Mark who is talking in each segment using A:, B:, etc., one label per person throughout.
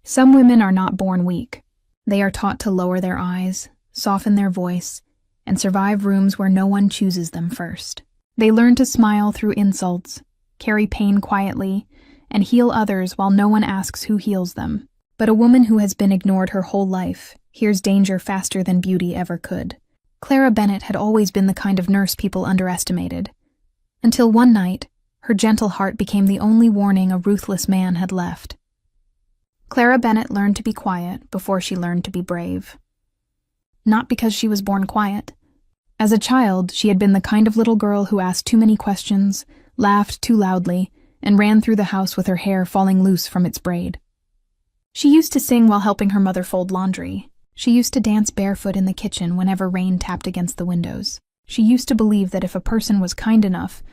A: Some women are not born weak. They are taught to lower their eyes, soften their voice, and survive rooms where no one chooses them first. They learn to smile through insults, carry pain quietly, and heal others while no one asks who heals them. But a woman who has been ignored her whole life hears danger faster than beauty ever could. Clara Bennett had always been the kind of nurse people underestimated. Until one night, her gentle heart became the only warning a ruthless man had left. Clara Bennett learned to be quiet before she learned to be brave. Not because she was born quiet. As a child, she had been the kind of little girl who asked too many questions, laughed too loudly, and ran through the house with her hair falling loose from its braid. She used to sing while helping her mother fold laundry. She used to dance barefoot in the kitchen whenever rain tapped against the windows. She used to believe that if a person was kind enough,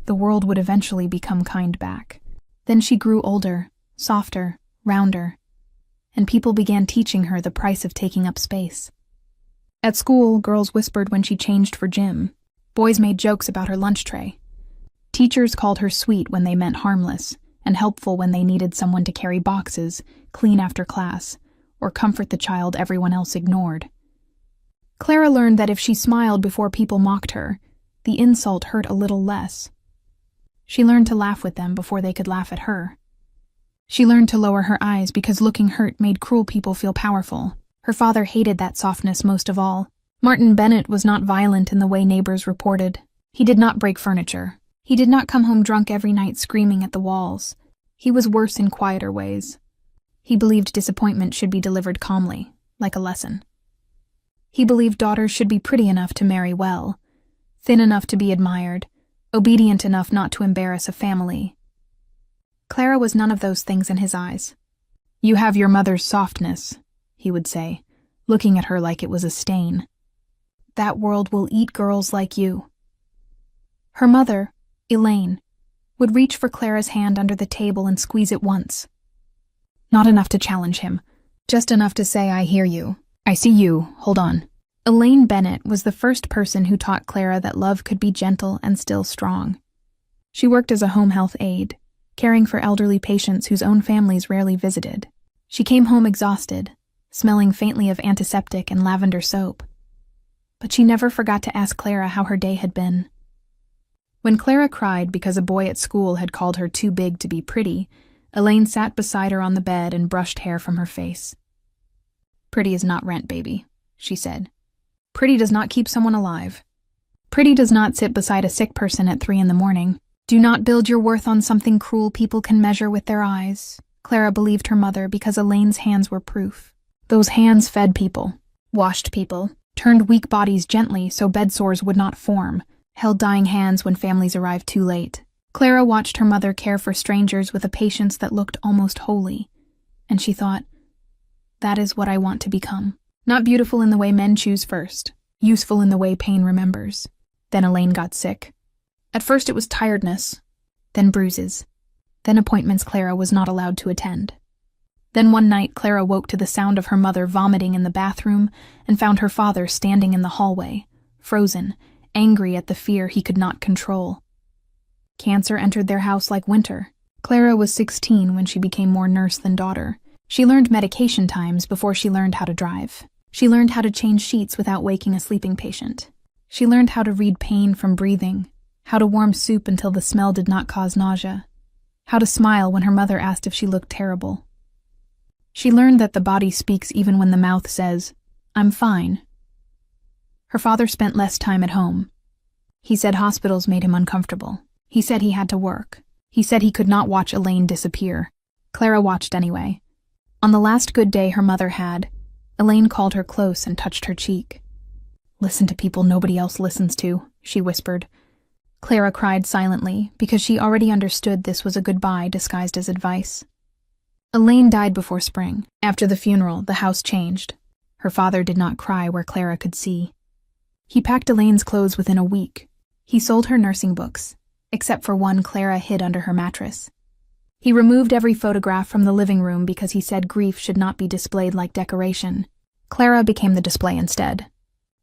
A: the world would eventually become kind back. Then she grew older, softer, rounder, and people began teaching her the price of taking up space. At school, girls whispered when she changed for gym. Boys made jokes about her lunch tray. Teachers called her sweet when they meant harmless, and helpful when they needed someone to carry boxes, clean after class, or comfort the child everyone else ignored. Clara learned that if she smiled before people mocked her, the insult hurt a little less. She learned to laugh with them before they could laugh at her. She learned to lower her eyes because looking hurt made cruel people feel powerful. Her father hated that softness most of all. Martin Bennett was not violent in the way neighbors reported. He did not break furniture. He did not come home drunk every night screaming at the walls. He was worse in quieter ways. He believed disappointment should be delivered calmly, like a lesson. He believed daughters should be pretty enough to marry well, thin enough to be admired, obedient enough not to embarrass a family. Clara was none of those things in his eyes. "You have your mother's softness," he would say, looking at her like it was a stain. "That world will eat girls like you." Her mother, Elaine, would reach for Clara's hand under the table and squeeze it once. Not enough to challenge him, just enough to say, "I hear you. I see you. Hold on." Elaine Bennett was the first person who taught Clara that love could be gentle and still strong. She worked as a home health aide, caring for elderly patients whose own families rarely visited. She came home exhausted, smelling faintly of antiseptic and lavender soap. But she never forgot to ask Clara how her day had been. When Clara cried because a boy at school had called her too big to be pretty, Elaine sat beside her on the bed and brushed hair from her face. "Pretty is not rent, baby," she said. "Pretty does not keep someone alive. Pretty does not sit beside a sick person at 3 a.m. Do not build your worth on something cruel people can measure with their eyes." Clara believed her mother because Elaine's hands were proof. Those hands fed people, washed people, turned weak bodies gently so bed sores would not form, held dying hands when families arrived too late. Clara watched her mother care for strangers with a patience that looked almost holy, and she thought, that is what I want to become. Not beautiful in the way men choose first, useful in the way pain remembers. Then Elaine got sick. At first it was tiredness, then bruises, then appointments Clara was not allowed to attend. Then one night Clara woke to the sound of her mother vomiting in the bathroom and found her father standing in the hallway, frozen, angry at the fear he could not control. Cancer entered their house like winter. Clara was 16 when she became more nurse than daughter. She learned medication times before she learned how to drive. She learned how to change sheets without waking a sleeping patient. She learned how to read pain from breathing, how to warm soup until the smell did not cause nausea, how to smile when her mother asked if she looked terrible. She learned that the body speaks even when the mouth says, "I'm fine." Her father spent less time at home. He said hospitals made him uncomfortable. He said he had to work. He said he could not watch Elaine disappear. Clara watched anyway. On the last good day her mother had, Elaine called her close and touched her cheek. "Listen to people nobody else listens to," she whispered. Clara cried silently because she already understood this was a goodbye disguised as advice. Elaine died before spring. After the funeral, the house changed. Her father did not cry where Clara could see. He packed Elaine's clothes within a week. He sold her nursing books, except for one Clara hid under her mattress. He removed every photograph from the living room because he said grief should not be displayed like decoration. Clara became the display instead.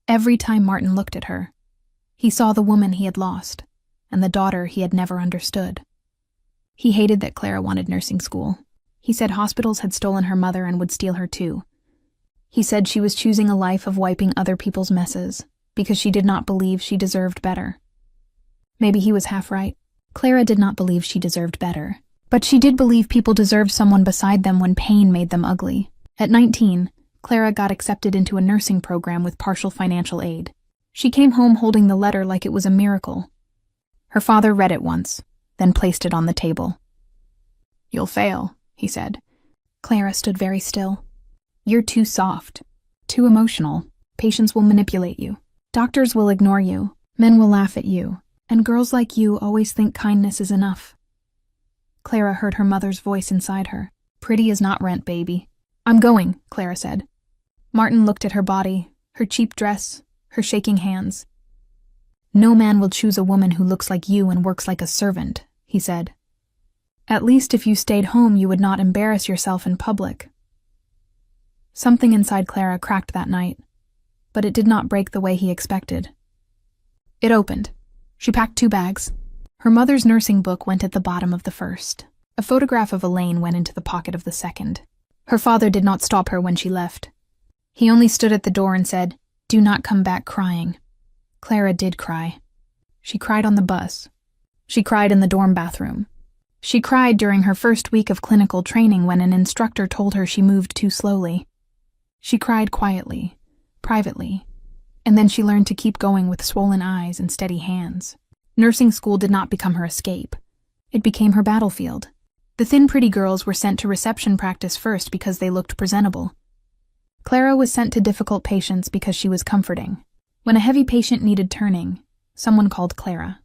A: Every time Martin looked at her, he saw the woman he had lost, and the daughter he had never understood. He hated that Clara wanted nursing school. He said hospitals had stolen her mother and would steal her too. He said she was choosing a life of wiping other people's messes because she did not believe she deserved better. Maybe he was half right. Clara did not believe she deserved better, but she did believe people deserved someone beside them when pain made them ugly. At 19, Clara got accepted into a nursing program with partial financial aid. She came home holding the letter like it was a miracle. Her father read it once, then placed it on the table. "You'll fail," he said. Clara stood very still. "You're too soft, too emotional. Patients will manipulate you. Doctors will ignore you. Men will laugh at you. And girls like you always think kindness is enough." Clara heard her mother's voice inside her. "Pretty is not rent, baby." "I'm going," Clara said. Martin looked at her body, her cheap dress, her shaking hands. "No man will choose a woman who looks like you and works like a servant," he said. "At least if you stayed home you would not embarrass yourself in public." Something inside Clara cracked that night, but it did not break the way he expected. It opened. She packed 2 bags. Her mother's nursing book went at the bottom of the first. A photograph of Elaine went into the pocket of the second. Her father did not stop her when she left. He only stood at the door and said, "Do not come back crying." Clara did cry. She cried on the bus. She cried in the dorm bathroom. She cried during her first week of clinical training when an instructor told her she moved too slowly. She cried quietly, privately, and then she learned to keep going with swollen eyes and steady hands. Nursing school did not become her escape. It became her battlefield. The thin, pretty girls were sent to reception practice first because they looked presentable. Clara was sent to difficult patients because she was comforting. When a heavy patient needed turning, someone called Clara.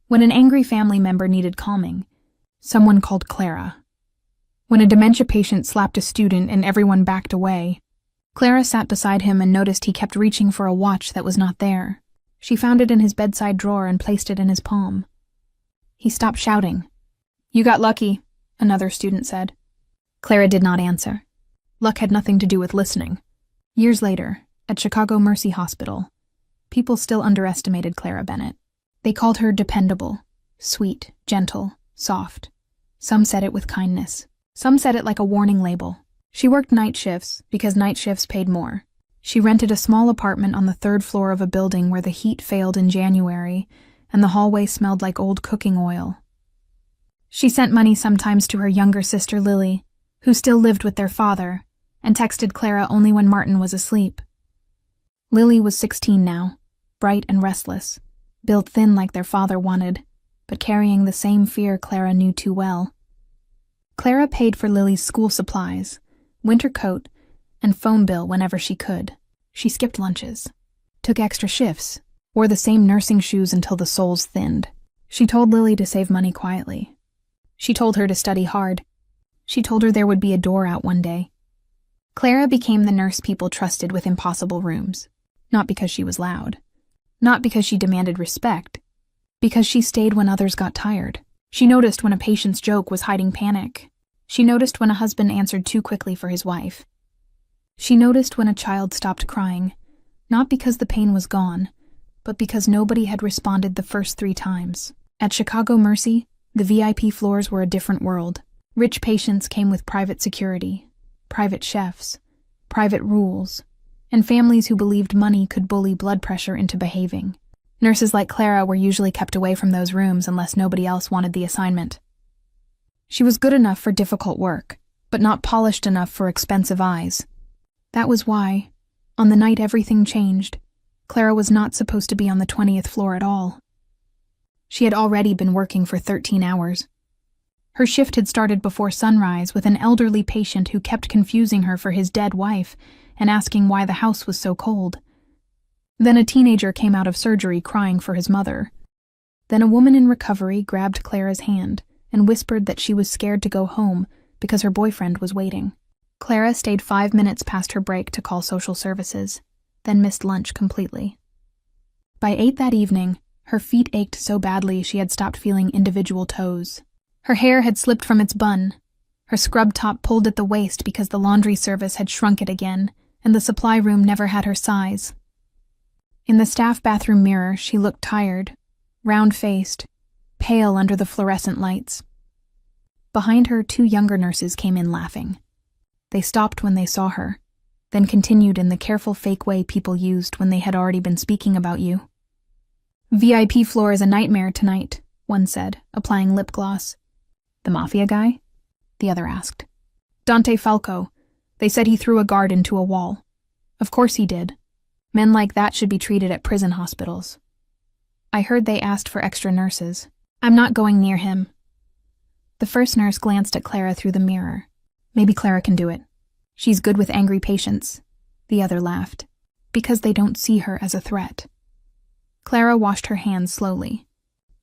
A: When an angry family member needed calming, someone called Clara. When a dementia patient slapped a student and everyone backed away, Clara sat beside him and noticed he kept reaching for a watch that was not there. She found it in his bedside drawer and placed it in his palm. He stopped shouting. "You got lucky," another student said. Clara did not answer. Luck had nothing to do with listening. Years later, at Chicago Mercy Hospital, people still underestimated Clara Bennett. They called her dependable, sweet, gentle, soft. Some said it with kindness. Some said it like a warning label. She worked night shifts because night shifts paid more. She rented a small apartment on the 3rd floor of a building where the heat failed in January and the hallway smelled like old cooking oil. She sent money sometimes to her younger sister Lily, who still lived with their father, and texted Clara only when Martin was asleep. Lily was 16 now, bright and restless, built thin like their father wanted, but carrying the same fear Clara knew too well. Clara paid for Lily's school supplies, winter coat, and phone bill whenever she could. She skipped lunches, took extra shifts, wore the same nursing shoes until the soles thinned. She told Lily to save money quietly. She told her to study hard. She told her there would be a door out one day. Clara became the nurse people trusted with impossible rooms, not because she was loud, not because she demanded respect, because she stayed when others got tired. She noticed when a patient's joke was hiding panic. She noticed when a husband answered too quickly for his wife. She noticed when a child stopped crying, not because the pain was gone, but because nobody had responded the first 3 times. At Chicago Mercy, the VIP floors were a different world. Rich patients came with private security, private chefs, private rules, and families who believed money could bully blood pressure into behaving. Nurses like Clara were usually kept away from those rooms unless nobody else wanted the assignment. She was good enough for difficult work, but not polished enough for expensive eyes. That was why, on the night everything changed, Clara was not supposed to be on the 20th floor at all. She had already been working for 13 hours. Her shift had started before sunrise with an elderly patient who kept confusing her for his dead wife and asking why the house was so cold. Then a teenager came out of surgery crying for his mother. Then a woman in recovery grabbed Clara's hand and whispered that she was scared to go home because her boyfriend was waiting. Clara stayed 5 minutes past her break to call social services, then missed lunch completely. By 8 that evening, her feet ached so badly she had stopped feeling individual toes. Her hair had slipped from its bun, her scrub top pulled at the waist because the laundry service had shrunk it again, and the supply room never had her size. In the staff bathroom mirror, she looked tired, round-faced, pale under the fluorescent lights. Behind her, 2 younger nurses came in laughing. They stopped when they saw her, then continued in the careful fake way people used when they had already been speaking about you. VIP floor is a nightmare tonight, one said, applying lip gloss. The Mafia guy? The other asked. Dante Falco. They said he threw a guard into a wall. Of course he did. Men like that should be treated at prison hospitals. I heard they asked for extra nurses. I'm not going near him. The first nurse glanced at Clara through the mirror. Maybe Clara can do it. She's good with angry patients. The other laughed. Because they don't see her as a threat. Clara washed her hands slowly.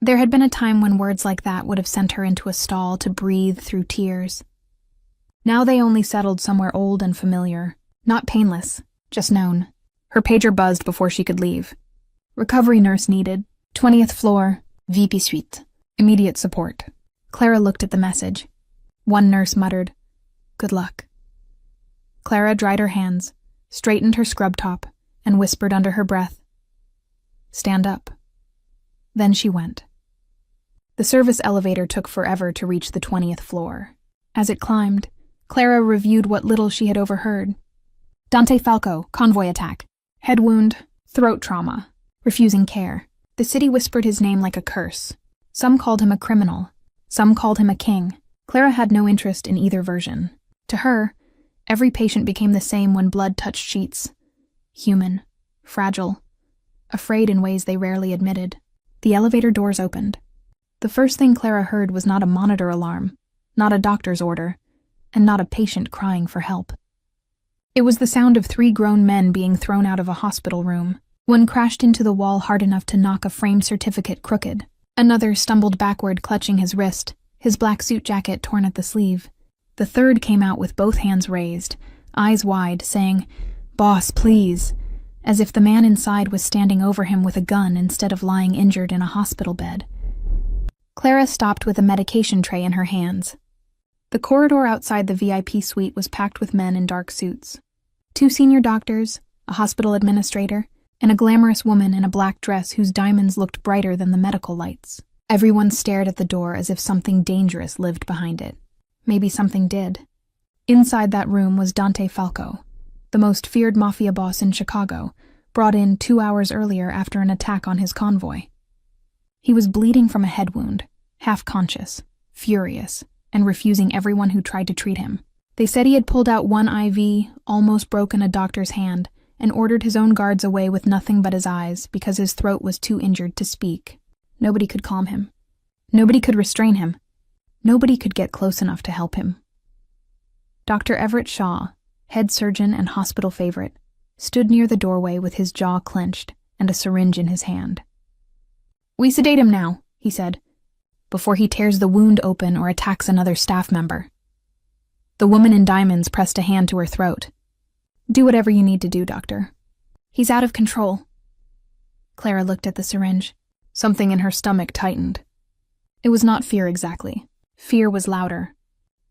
A: There had been a time when words like that would have sent her into a stall to breathe through tears. Now they only settled somewhere old and familiar, not painless, just known. Her pager buzzed before she could leave. Recovery nurse needed. 20th floor, VIP suite. Immediate support. Clara looked at the message. One nurse muttered, "Good luck." Clara dried her hands, straightened her scrub top, and whispered under her breath, "Stand up." Then she went. The service elevator took forever to reach the 20th floor. As it climbed, Clara reviewed what little she had overheard. Dante Falco, convoy attack. Head wound, throat trauma, refusing care. The city whispered his name like a curse. Some called him a criminal. Some called him a king. Clara had no interest in either version. To her, every patient became the same when blood touched sheets. Human, fragile, afraid in ways they rarely admitted. The elevator doors opened. The first thing Clara heard was not a monitor alarm, not a doctor's order, and not a patient crying for help. It was the sound of 3 grown men being thrown out of a hospital room. One crashed into the wall hard enough to knock a framed certificate crooked. Another stumbled backward, clutching his wrist, his black suit jacket torn at the sleeve. The third came out with both hands raised, eyes wide, saying, "Boss, please," as if the man inside was standing over him with a gun instead of lying injured in a hospital bed. Clara stopped with a medication tray in her hands. The corridor outside the VIP suite was packed with men in dark suits. 2 senior doctors, a hospital administrator, and a glamorous woman in a black dress whose diamonds looked brighter than the medical lights. Everyone stared at the door as if something dangerous lived behind it. Maybe something did. Inside that room was Dante Falco, the most feared Mafia boss in Chicago, brought in 2 hours earlier after an attack on his convoy. He was bleeding from a head wound, half-conscious, furious, and refusing everyone who tried to treat him. They said he had pulled out 1 IV, almost broken a doctor's hand, and ordered his own guards away with nothing but his eyes because his throat was too injured to speak. Nobody could calm him. Nobody could restrain him. Nobody could get close enough to help him. Dr. Everett Shaw, head surgeon and hospital favorite, stood near the doorway with his jaw clenched and a syringe in his hand. "We sedate him now," he said, "before he tears the wound open or attacks another staff member." The woman in diamonds pressed a hand to her throat. "Do whatever you need to do, doctor. He's out of control." Clara looked at the syringe. Something in her stomach tightened. It was not fear exactly. Fear was louder.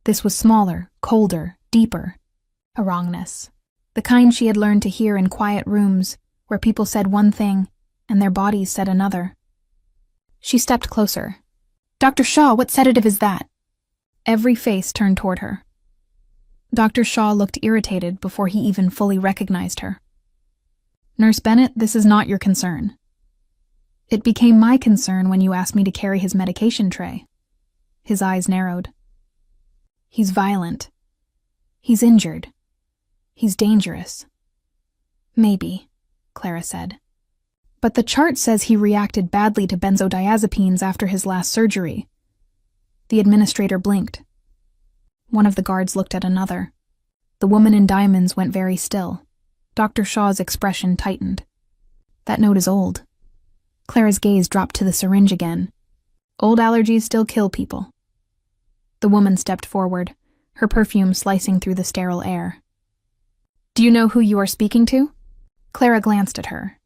A: This was smaller, colder, deeper. A wrongness. The kind she had learned to hear in quiet rooms where people said one thing and their bodies said another. She stepped closer. "Dr. Shaw, what sedative is that?" Every face turned toward her. Dr. Shaw looked irritated before he even fully recognized her. "Nurse Bennett, this is not your concern. It became my concern when you asked me to carry his medication tray." His eyes narrowed. "He's violent. He's injured. He's dangerous." "Maybe," Clara said. "But the chart says he reacted badly to benzodiazepines after his last surgery." The administrator blinked. One of the guards looked at another. The woman in diamonds went very still. Dr. Shaw's expression tightened. "That note is old." Clara's gaze dropped to the syringe again. "Old allergies still kill people." The woman stepped forward, her perfume slicing through the sterile air. "Do you know who you are speaking to?" Clara glanced at her.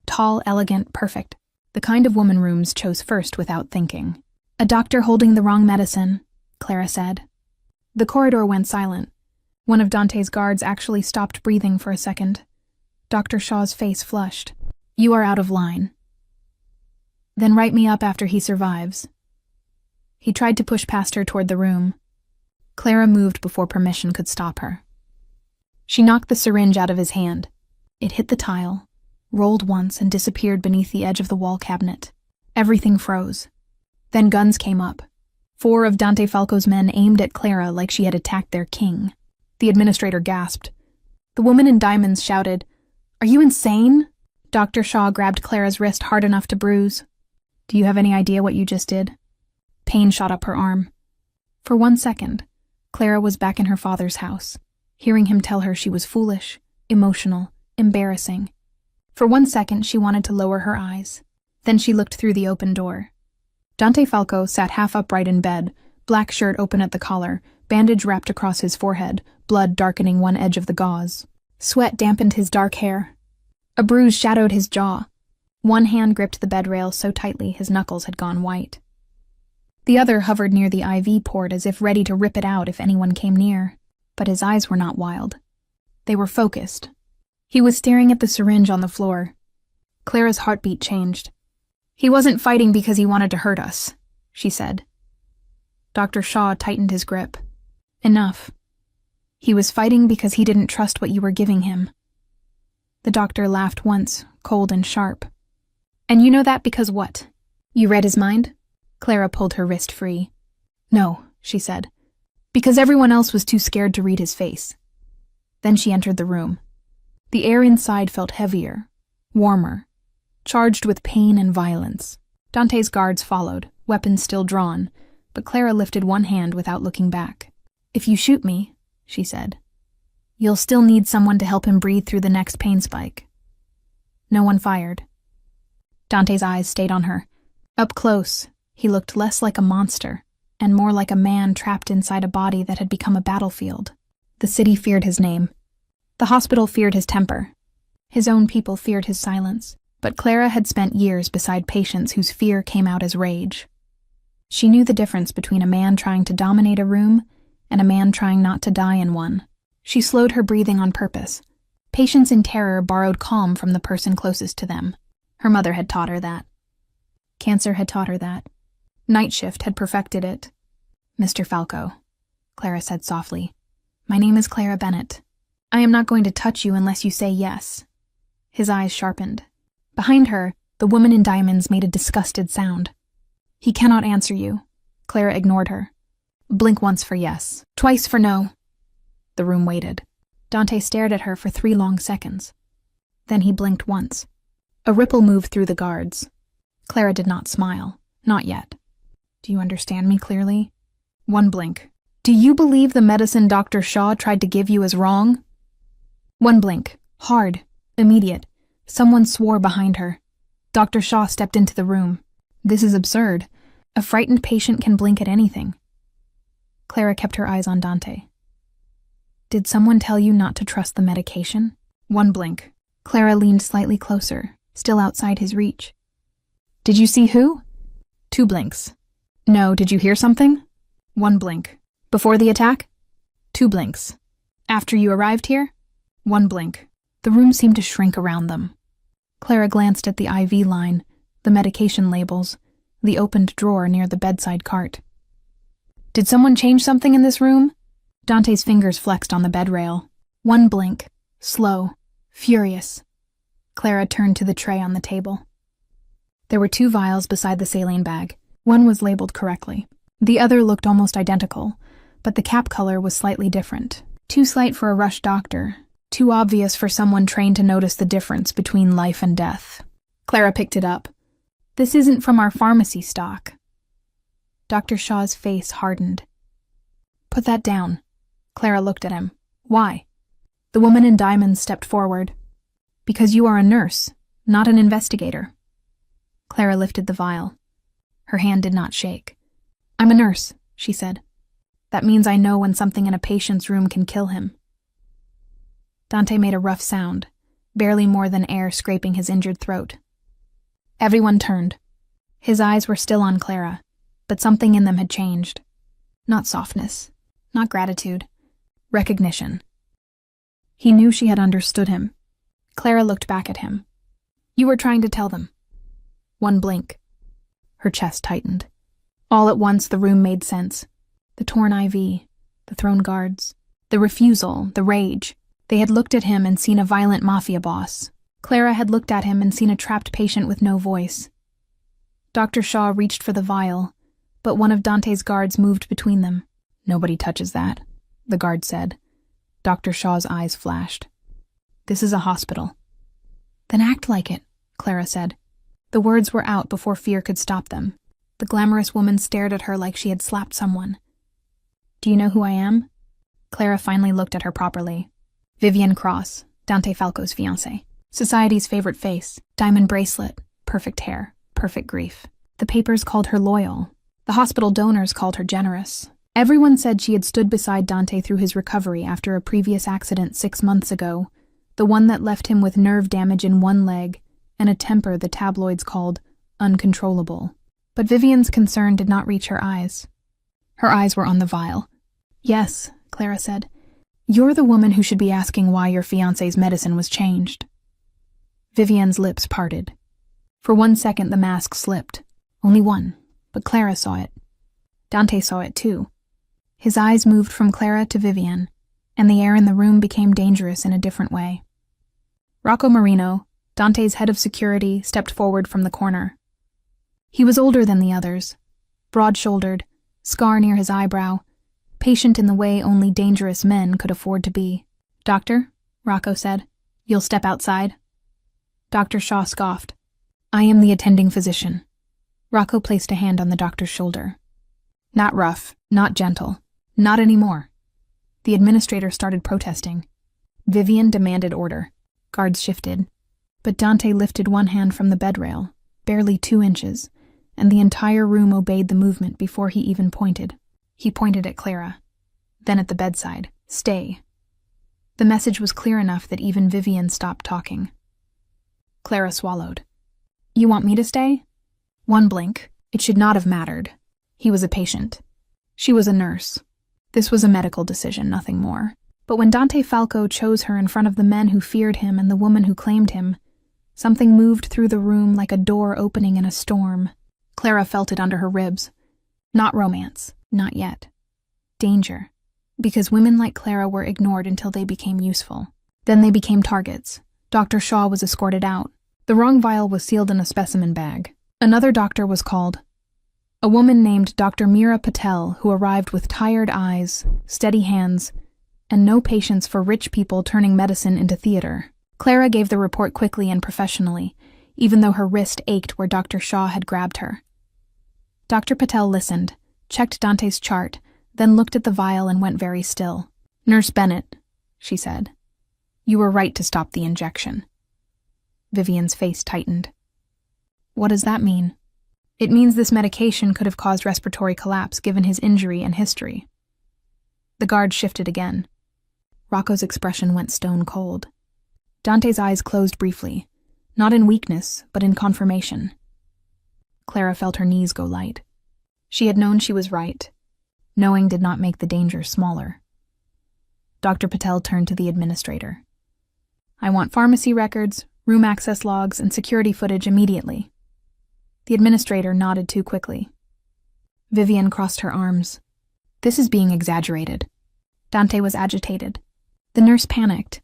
A: Tall, elegant, perfect. The kind of woman rooms chose first without thinking. "A doctor holding the wrong medicine," Clara said. The corridor went silent. One of Dante's guards actually stopped breathing for a second. Dr. Shaw's face flushed. "You are out of line." "Then write me up after he survives." He tried to push past her toward the room, Clara moved before permission could stop her. She knocked the syringe out of his hand. It hit the tile, rolled once, and disappeared beneath the edge of the wall cabinet. Everything froze. Then guns came up. 4 of Dante Falco's men aimed at Clara like she had attacked their king. The administrator gasped. The woman in diamonds shouted, "Are you insane?" Dr. Shaw grabbed Clara's wrist hard enough to bruise. "Do you have any idea what you just did?" Pain shot up her arm. For 1 second, Clara was back in her father's house, hearing him tell her she was foolish, emotional, embarrassing. For 1 second, she wanted to lower her eyes. Then she looked through the open door. Dante Falco sat half upright in bed, black shirt open at the collar, bandage wrapped across his forehead, blood darkening one edge of the gauze. Sweat dampened his dark hair. A bruise shadowed his jaw. One hand gripped the bed rail so tightly his knuckles had gone white. The other hovered near the IV port as if ready to rip it out if anyone came near. But his eyes were not wild. They were focused. He was staring at the syringe on the floor. Clara's heartbeat changed. "He wasn't fighting because he wanted to hurt us," she said. Dr. Shaw tightened his grip. "Enough. He was fighting because he didn't trust what you were giving him." The doctor laughed once, cold and sharp. "And you know that because what? You read his mind?" Clara pulled her wrist free. "No," she said, "because everyone else was too scared to read his face." Then she entered the room. The air inside felt heavier, warmer, charged with pain and violence. Dante's guards followed, weapons still drawn, but Clara lifted one hand without looking back. "If you shoot me," she said, "you'll still need someone to help him breathe through the next pain spike." No one fired. Dante's eyes stayed on her. Up close, he looked less like a monster and more like a man trapped inside a body that had become a battlefield. The city feared his name. The hospital feared his temper. His own people feared his silence. But Clara had spent years beside patients whose fear came out as rage. She knew the difference between a man trying to dominate a room and a man trying not to die in one. She slowed her breathing on purpose. Patients in terror borrowed calm from the person closest to them. Her mother had taught her that. Cancer had taught her that. Night shift had perfected it. "Mr. Falco," Clara said softly, "my name is Clara Bennett. I am not going to touch you unless you say yes." His eyes sharpened. Behind her, the woman in diamonds made a disgusted sound. "He cannot answer you." Clara ignored her. "Blink once for yes, twice for no." The room waited. Dante stared at her for 3 long seconds. Then he blinked once. A ripple moved through the guards. Clara did not smile. Not yet. "Do you understand me clearly?" 1 blink. "Do you believe the medicine Dr. Shaw tried to give you is wrong?" 1 blink. Hard. Immediate. Someone swore behind her. Dr. Shaw stepped into the room. "This is absurd. A frightened patient can blink at anything." Clara kept her eyes on Dante. "Did someone tell you not to trust the medication?" 1 blink. Clara leaned slightly closer, still outside his reach. "Did you see who?" 2 blinks. "No, did you hear something?" 1 blink. "Before the attack?" 2 blinks. "After you arrived here?" 1 blink. The room seemed to shrink around them. Clara glanced at the IV line, the medication labels, the opened drawer near the bedside cart. "Did someone change something in this room?" Dante's fingers flexed on the bed rail. 1 blink. Slow. Furious. Clara turned to the tray on the table. There were 2 vials beside the saline bag. One was labeled correctly. The other looked almost identical, but the cap color was slightly different. Too slight for a rush doctor. Too obvious for someone trained to notice the difference between life and death. Clara picked it up. "This isn't from our pharmacy stock." Dr. Shaw's face hardened. "Put that down." Clara looked at him. "Why?" The woman in diamonds stepped forward. "Because you are a nurse, not an investigator." Clara lifted the vial. Her hand did not shake. "I'm a nurse," she said. "That means I know when something in a patient's room can kill him." Dante made a rough sound, barely more than air scraping his injured throat. Everyone turned. His eyes were still on Clara, but something in them had changed. Not softness, not gratitude, recognition. He knew she had understood him. Clara looked back at him. "You were trying to tell them." 1 blink. Her chest tightened. All at once the room made sense. The torn IV, the throne guards. The refusal, the rage. They had looked at him and seen a violent Mafia boss. Clara had looked at him and seen a trapped patient with no voice. Dr. Shaw reached for the vial, but one of Dante's guards moved between them. "Nobody touches that," the guard said. Dr. Shaw's eyes flashed. "This is a hospital." "Then act like it," Clara said. The words were out before fear could stop them. The glamorous woman stared at her like she had slapped someone. "Do you know who I am?" Clara finally looked at her properly. Vivian Cross, Dante Falco's fiancée. Society's favorite face, diamond bracelet, perfect hair, perfect grief. The papers called her loyal. The hospital donors called her generous. Everyone said she had stood beside Dante through his recovery after a previous accident 6 months ago, the one that left him with nerve damage in one leg and a temper the tabloids called uncontrollable. But Vivian's concern did not reach her eyes. Her eyes were on the vial. "Yes," Clara said. "You're the woman who should be asking why your fiancé's medicine was changed." Vivian's lips parted. For 1 second the mask slipped. Only one, but Clara saw it. Dante saw it too. His eyes moved from Clara to Vivian, and the air in the room became dangerous in a different way. Rocco Marino, Dante's head of security, stepped forward from the corner. He was older than the others, broad-shouldered, scar near his eyebrow, patient in the way only dangerous men could afford to be. "Doctor," Rocco said, "you'll step outside?" Dr. Shaw scoffed. "I am the attending physician." Rocco placed a hand on the doctor's shoulder. "Not rough, not gentle, not anymore." The administrator started protesting. Vivian demanded order. Guards shifted. But Dante lifted one hand from the bed rail, barely 2 inches, and the entire room obeyed the movement before he even pointed. He pointed at Clara, then at the bedside. "Stay." The message was clear enough that even Vivian stopped talking. Clara swallowed. "You want me to stay?" One blink. It should not have mattered. He was a patient. She was a nurse. This was a medical decision, nothing more. But when Dante Falco chose her in front of the men who feared him and the woman who claimed him, something moved through the room like a door opening in a storm. Clara felt it under her ribs. Not romance. Not yet. Danger. Because women like Clara were ignored until they became useful. Then they became targets. Dr. Shaw was escorted out. The wrong vial was sealed in a specimen bag. Another doctor was called. A woman named Dr. Meera Patel, who arrived with tired eyes, steady hands, and no patience for rich people turning medicine into theater. Clara gave the report quickly and professionally, even though her wrist ached where Dr. Shaw had grabbed her. Dr. Patel listened, checked Dante's chart, then looked at the vial and went very still. "Nurse Bennett," she said, "you were right to stop the injection." Vivian's face tightened. "What does that mean?" "It means this medication could have caused respiratory collapse given his injury and history." The guard shifted again. Rocco's expression went stone cold. Dante's eyes closed briefly, not in weakness, but in confirmation. Clara felt her knees go light. She had known she was right. Knowing did not make the danger smaller. Dr. Patel turned to the administrator. "I want pharmacy records, room access logs, and security footage immediately." The administrator nodded too quickly. Vivian crossed her arms. "This is being exaggerated." Dante was agitated. The nurse panicked.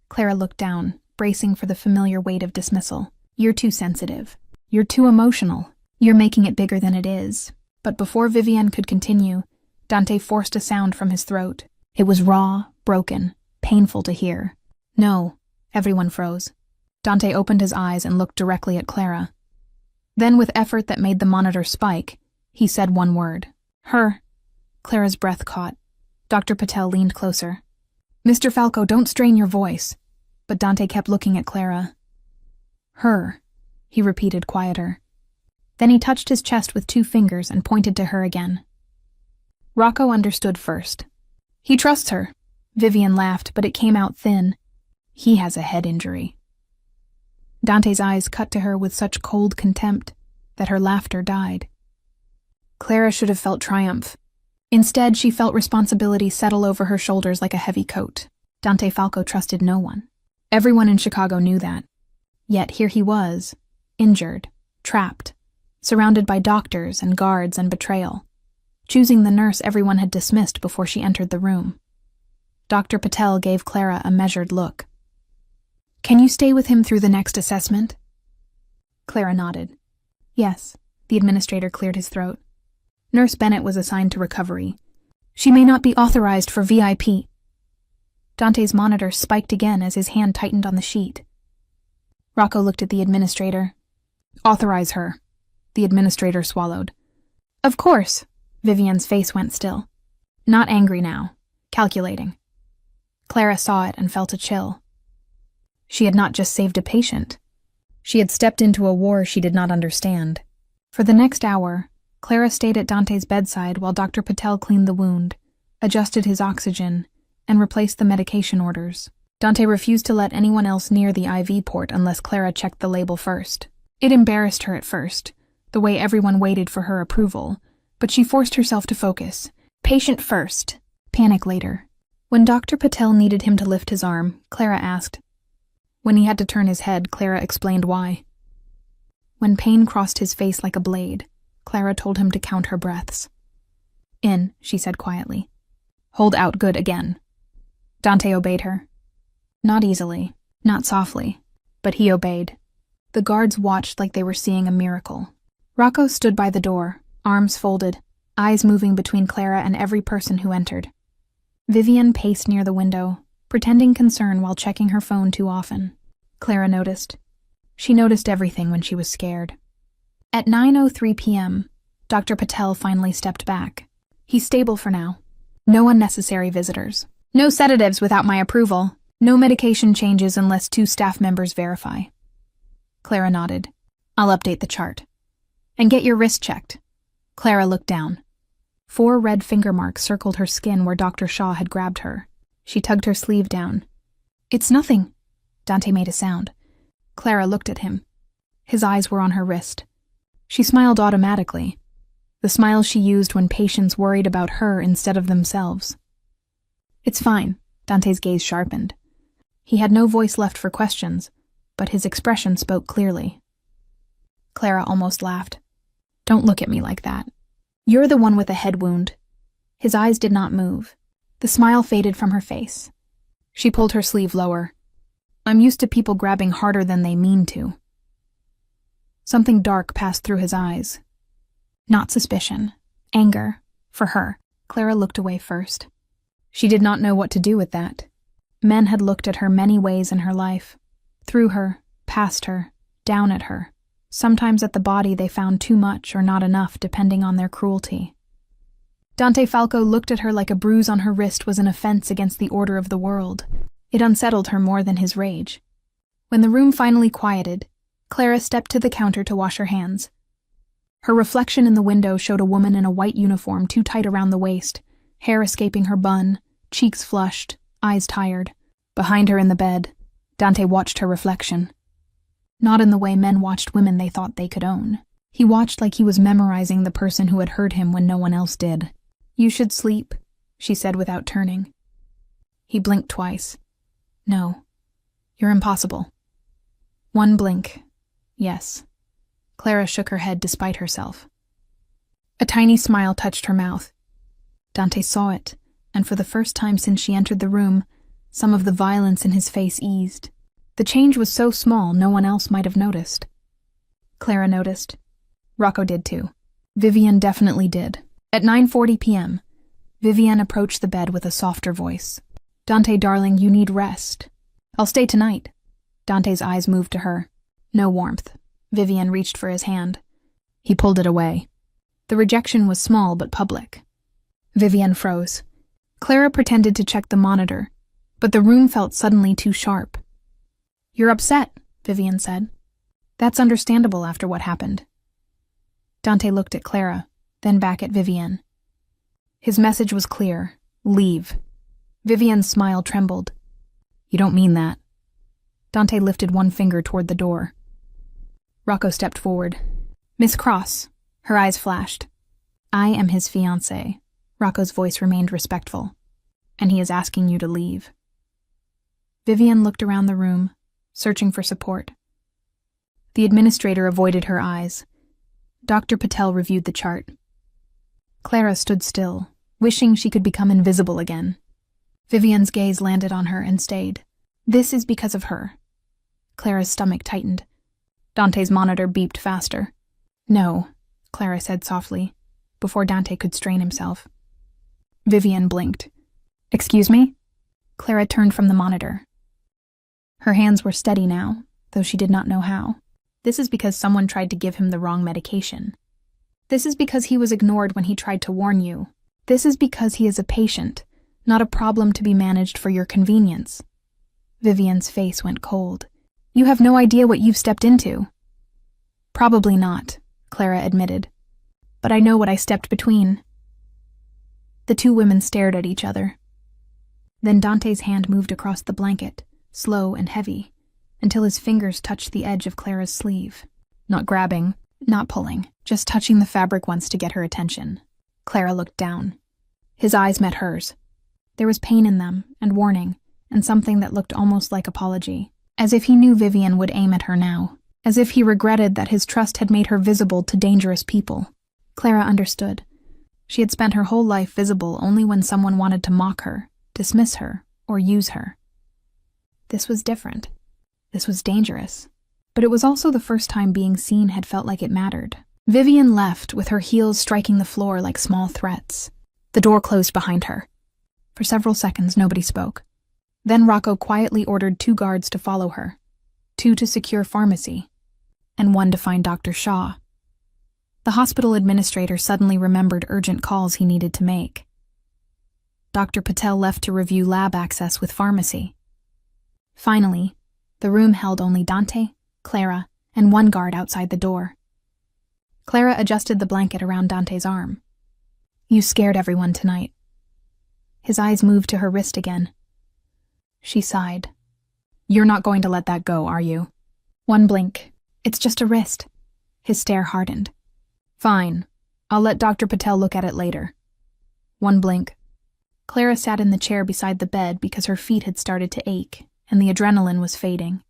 A: Clara looked down, bracing for the familiar weight of dismissal. "You're too sensitive. You're too emotional. You're making it bigger than it is." But before Vivian could continue, Dante forced a sound from his throat. It was raw, broken, painful to hear. "No." Everyone froze. Dante opened his eyes and looked directly at Clara. Then, with effort that made the monitor spike, he said one word. "Her." Clara's breath caught. Dr. Patel leaned closer. "Mr. Falco, don't strain your voice." But Dante kept looking at Clara. "Her," he repeated, quieter. Then he touched his chest with 2 fingers and pointed to her again. Rocco understood first. "He trusts her." Vivian laughed, but it came out thin. "He has a head injury." Dante's eyes cut to her with such cold contempt that her laughter died. Clara should have felt triumph. Instead, she felt responsibility settle over her shoulders like a heavy coat. Dante Falco trusted no one. Everyone in Chicago knew that. Yet here he was, injured, trapped, surrounded by doctors and guards and betrayal. choosing the nurse everyone had dismissed before she entered the room. Dr. Patel gave Clara a measured look. "Can you stay with him through the next assessment?" Clara nodded. "Yes." The administrator cleared his throat. Nurse Bennett was assigned to recovery. "She may not be authorized for VIP." Dante's monitor spiked again as his hand tightened on the sheet. Rocco looked at the administrator. "Authorize her." The administrator swallowed. "Of course." Vivian's face went still. Not angry now, calculating. Clara saw it and felt a chill. She had not just saved a patient. She had stepped into a war she did not understand. For the next hour, Clara stayed at Dante's bedside while Dr. Patel cleaned the wound, adjusted his oxygen, and replaced the medication orders. Dante refused to let anyone else near the IV port unless Clara checked the label first. It embarrassed her at first, the way everyone waited for her approval, but she forced herself to focus. Patient first, panic later. When Dr. Patel needed him to lift his arm, Clara asked. When he had to turn his head, Clara explained why. When pain crossed his face like a blade, Clara told him to count her breaths. "In," she said quietly. "Hold out good again." Dante obeyed her. Not easily, not softly, but he obeyed. The guards watched like they were seeing a miracle. Rocco stood by the door, arms folded, eyes moving between Clara and every person who entered. Vivian paced near the window, pretending concern while checking her phone too often. Clara noticed. She noticed everything when she was scared. At 9:03 p.m., Dr. Patel finally stepped back. "He's stable for now. No unnecessary visitors. No sedatives without my approval. No medication changes unless 2 staff members verify." Clara nodded. "I'll update the chart. And get your wrist checked." Clara looked down. 4 red finger marks circled her skin where Dr. Shaw had grabbed her. She tugged her sleeve down. "It's nothing." Dante made a sound. Clara looked at him. His eyes were on her wrist. She smiled automatically, the smile she used when patients worried about her instead of themselves. "It's fine." Dante's gaze sharpened. He had no voice left for questions, but his expression spoke clearly. Clara almost laughed. "Don't look at me like that. You're the one with a head wound." His eyes did not move. The smile faded from her face. She pulled her sleeve lower. "I'm used to people grabbing harder than they mean to." Something dark passed through his eyes. Not suspicion. Anger. For her. Clara looked away first. She did not know what to do with that. Men had looked at her many ways in her life. Through her, past her, down at her. Sometimes at the body they found too much or not enough depending on their cruelty. Dante Falco looked at her like a bruise on her wrist was an offense against the order of the world. It unsettled her more than his rage. When the room finally quieted, Clara stepped to the counter to wash her hands. Her reflection in the window showed a woman in a white uniform too tight around the waist, hair escaping her bun, cheeks flushed, eyes tired. Behind her in the bed, Dante watched her reflection. Not in the way men watched women they thought they could own. He watched like he was memorizing the person who had hurt him when no one else did. "You should sleep," she said without turning. He blinked twice. "No. You're impossible." One blink. Yes. Clara shook her head despite herself. A tiny smile touched her mouth. Dante saw it, and for the first time since she entered the room, some of the violence in his face eased. The change was so small no one else might have noticed. Clara noticed. Rocco did too. Vivian definitely did. At 9:40 p.m., Vivian approached the bed with a softer voice. "Dante, darling, you need rest." "I'll stay tonight." Dante's eyes moved to her. No warmth. Vivian reached for his hand. He pulled it away. The rejection was small but public. Vivian froze. Clara pretended to check the monitor, but the room felt suddenly too sharp. "You're upset," Vivian said. "That's understandable after what happened." Dante looked at Clara, then back at Vivian. His message was clear. Leave. Vivian's smile trembled. "You don't mean that." Dante lifted one finger toward the door. Rocco stepped forward. "Miss Cross." Her eyes flashed. "I am his fiancée." Rocco's voice remained respectful. "And he is asking you to leave." Vivian looked around the room, searching for support. The administrator avoided her eyes. Dr. Patel reviewed the chart. Clara stood still, wishing she could become invisible again. Vivian's gaze landed on her and stayed. This is because of her. Clara's stomach tightened. Dante's monitor beeped faster. No, Clara said softly, before Dante could strain himself. Vivian blinked. Excuse me? Clara turned from the monitor. Her hands were steady now, though she did not know how. This is because someone tried to give him the wrong medication. This is because he was ignored when he tried to warn you. This is because he is a patient, not a problem to be managed for your convenience. Vivian's face went cold. You have no idea what you've stepped into. Probably not, Clara admitted. But I know what I stepped between. The two women stared at each other. Then Dante's hand moved across the blanket, slow and heavy, until his fingers touched the edge of Clara's sleeve. Not grabbing, not pulling, just touching the fabric once to get her attention. Clara looked down. His eyes met hers. There was pain in them, and warning, and something that looked almost like apology, as if he knew Vivian would aim at her now, as if he regretted that his trust had made her visible to dangerous people. Clara understood. She had spent her whole life visible only when someone wanted to mock her, dismiss her, or use her. This was different. This was dangerous. But it was also the first time being seen had felt like it mattered. Vivian left, with her heels striking the floor like small threats. The door closed behind her. For several seconds, nobody spoke. Then Rocco quietly ordered 2 guards to follow her, 2 to secure pharmacy, and 1 to find Dr. Shaw. The hospital administrator suddenly remembered urgent calls he needed to make. Dr. Patel left to review lab access with pharmacy. Finally, the room held only Dante, Clara, and 1 guard outside the door. Clara adjusted the blanket around Dante's arm. You scared everyone tonight. His eyes moved to her wrist again. She sighed. You're not going to let that go, are you? 1 blink. It's just a wrist. His stare hardened. Fine. I'll let Dr. Patel look at it later. 1 blink. Clara sat in the chair beside the bed because her feet had started to ache, and the adrenaline was fading.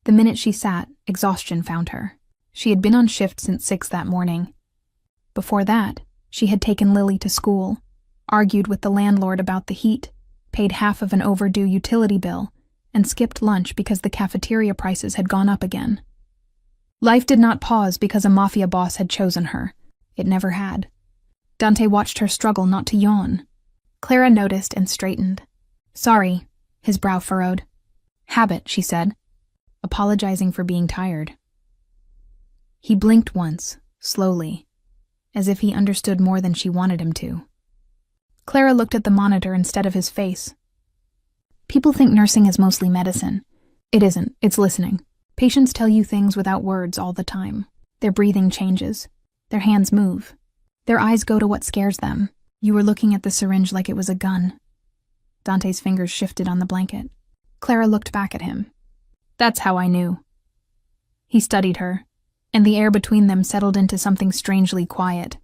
A: The minute she sat, exhaustion found her. She had been on shift since 6 that morning. Before that, she had taken Lily to school, argued with the landlord about the heat, paid half of an overdue utility bill, and skipped lunch because the cafeteria prices had gone up again. Life did not pause because a Mafia boss had chosen her. It never had. Dante watched her struggle not to yawn. Clara noticed and straightened. Sorry, his brow furrowed. Habit, she said, apologizing for being tired. He blinked once, slowly, as if he understood more than she wanted him to. Clara looked at the monitor instead of his face. People think nursing is mostly medicine. It isn't, it's listening. Patients tell you things without words all the time. Their breathing changes. Their hands move. Their eyes go to what scares them. You were looking at the syringe like it was a gun. Dante's fingers shifted on the blanket. Clara looked back at him. That's how I knew. He studied her, and the air between them settled into something strangely quiet.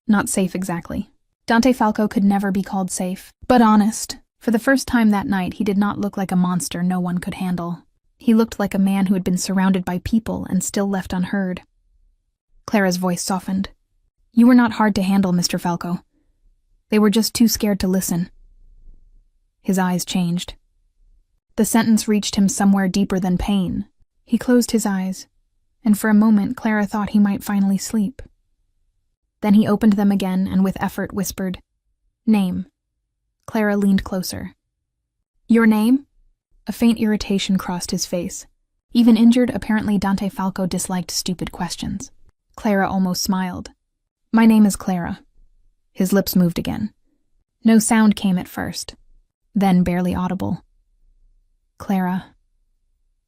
A: Not safe exactly. Dante Falco could never be called safe, but honest. For the first time that night, he did not look like a monster no one could handle. He looked like a man who had been surrounded by people and still left unheard. Clara's voice softened. You were not hard to handle, Mr. Falco. They were just too scared to listen. His eyes changed. The sentence reached him somewhere deeper than pain. He closed his eyes, and for a moment Clara thought he might finally sleep. Then he opened them again and with effort whispered, Name. Clara leaned closer. Your name? A faint irritation crossed his face. Even injured, apparently Dante Falco disliked stupid questions. Clara almost smiled. My name is Clara. His lips moved again. No sound came at first, then barely audible. Clara.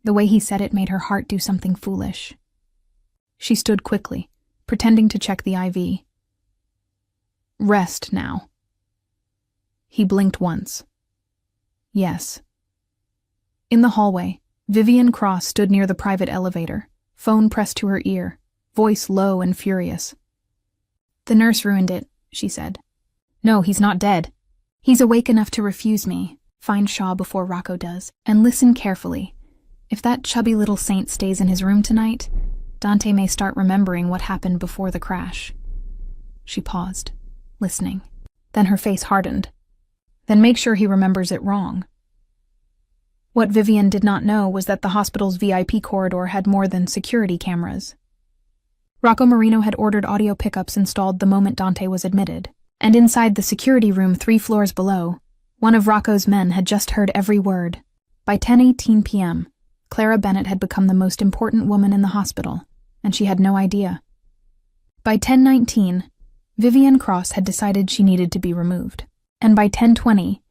A: The way he said it made her heart do something foolish. She stood quickly, pretending to check the IV. Rest now. He blinked once. Yes. In the hallway, Vivian Cross stood near the private elevator, phone pressed to her ear, voice low and furious. The nurse ruined it, she said. No, he's not dead. He's awake enough to refuse me. Find Shaw before Rocco does, and listen carefully. If that chubby little saint stays in his room tonight, Dante may start remembering what happened before the crash. She paused, listening. Then her face hardened. Then make sure he remembers it wrong. What Vivian did not know was that the hospital's VIP corridor had more than security cameras. Rocco Marino had ordered audio pickups installed the moment Dante was admitted, and inside the security room 3 floors below, one of Rocco's men had just heard every word. By 10:18 p.m., Clara Bennett had become the most important woman in the hospital, and she had no idea. By 10:19, Vivian Cross had decided she needed to be removed, and by 10:20,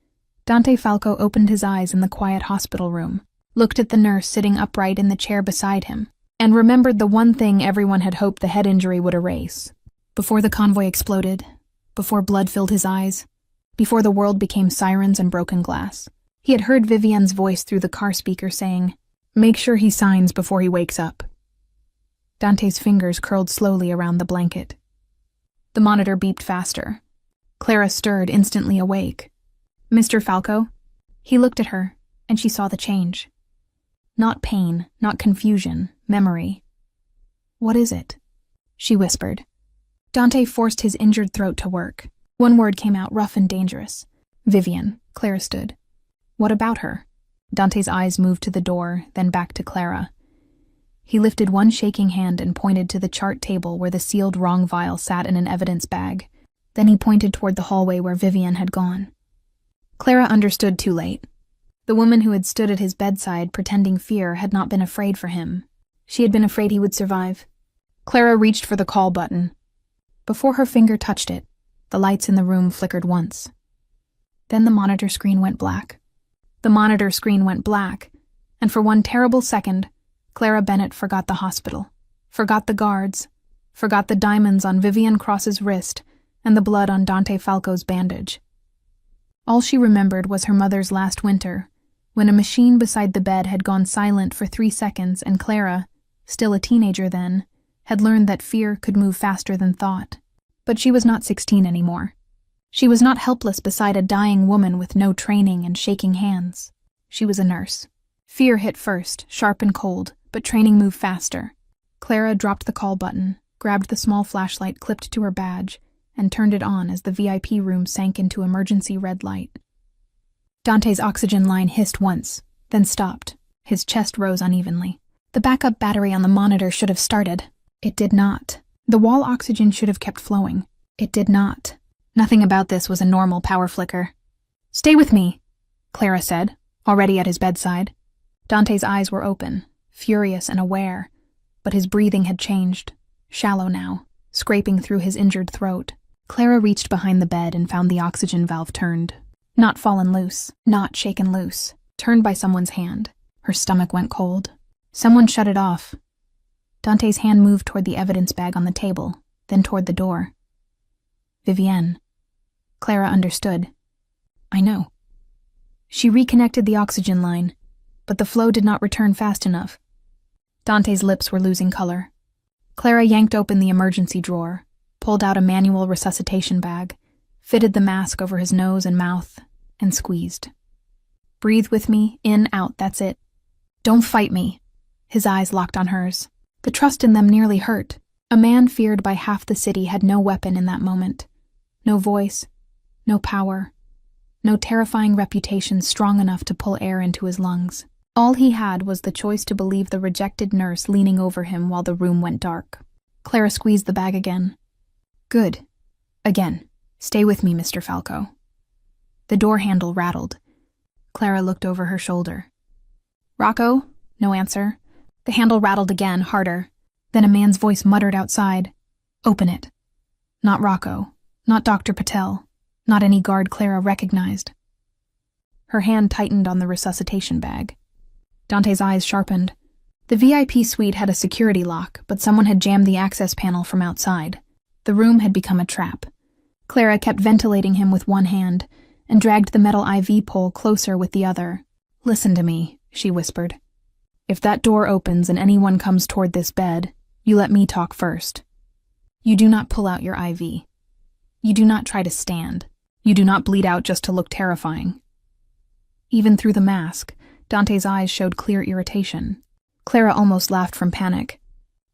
A: Dante Falco opened his eyes in the quiet hospital room, looked at the nurse sitting upright in the chair beside him, and remembered the one thing everyone had hoped the head injury would erase. Before the convoy exploded, before blood filled his eyes, before the world became sirens and broken glass, he had heard Vivian's voice through the car speaker saying, "Make sure he signs before he wakes up." Dante's fingers curled slowly around the blanket. The monitor beeped faster. Clara stirred, instantly awake. "Mr. Falco?" He looked at her, and she saw the change. Not pain, not confusion, memory. "What is it?" she whispered. Dante forced his injured throat to work. One word came out, rough and dangerous. "Vivian." Clara stood. "What about her?" Dante's eyes moved to the door, then back to Clara. He lifted one shaking hand and pointed to the chart table where the sealed wrong vial sat in an evidence bag. Then he pointed toward the hallway where Vivian had gone. Clara understood too late. The woman who had stood at his bedside pretending fear had not been afraid for him. She had been afraid he would survive. Clara reached for the call button. Before her finger touched it, the lights in the room flickered once. Then the monitor screen went black. The monitor screen went black, and for one terrible second, Clara Bennett forgot the hospital, forgot the guards, forgot the diamonds on Vivian Cross's wrist and the blood on Dante Falco's bandage. All she remembered was her mother's last winter, when a machine beside the bed had gone silent for 3 seconds and Clara, still a teenager then, had learned that fear could move faster than thought. But she was not 16 anymore. She was not helpless beside a dying woman with no training and shaking hands. She was a nurse. Fear hit first, sharp and cold, but training moved faster. Clara dropped the call button, grabbed the small flashlight clipped to her badge, and turned it on as the VIP room sank into emergency red light. Dante's oxygen line hissed once, then stopped. His chest rose unevenly. The backup battery on the monitor should have started. It did not. The wall oxygen should have kept flowing. It did not. Nothing about this was a normal power flicker. "Stay with me," Clara said, already at his bedside. Dante's eyes were open, furious and aware, but his breathing had changed, shallow now, scraping through his injured throat. Clara reached behind the bed and found the oxygen valve turned. Not fallen loose, not shaken loose, turned by someone's hand. Her stomach went cold. Someone shut it off. Dante's hand moved toward the evidence bag on the table, then toward the door. Vivienne. Clara understood. "I know." She reconnected the oxygen line, but the flow did not return fast enough. Dante's lips were losing color. Clara yanked open the emergency drawer, pulled out a manual resuscitation bag, fitted the mask over his nose and mouth, and squeezed. "Breathe with me, in, out, that's it. Don't fight me." His eyes locked on hers. The trust in them nearly hurt. A man feared by half the city had no weapon in that moment. No voice, no power, no terrifying reputation strong enough to pull air into his lungs. All he had was the choice to believe the rejected nurse leaning over him while the room went dark. Clara squeezed the bag again. "Good. Again. Stay with me, Mr. Falco." The door handle rattled. Clara looked over her shoulder. "Rocco?" No answer. The handle rattled again, harder. Then a man's voice muttered outside. "Open it." Not Rocco. Not Dr. Patel. Not any guard Clara recognized. Her hand tightened on the resuscitation bag. Dante's eyes sharpened. The VIP suite had a security lock, but someone had jammed the access panel from outside. The room had become a trap. Clara kept ventilating him with one hand and dragged the metal IV pole closer with the other. "Listen to me," she whispered. "If that door opens and anyone comes toward this bed, you let me talk first. You do not pull out your IV. You do not try to stand. You do not bleed out just to look terrifying." Even through the mask, Dante's eyes showed clear irritation. Clara almost laughed from panic.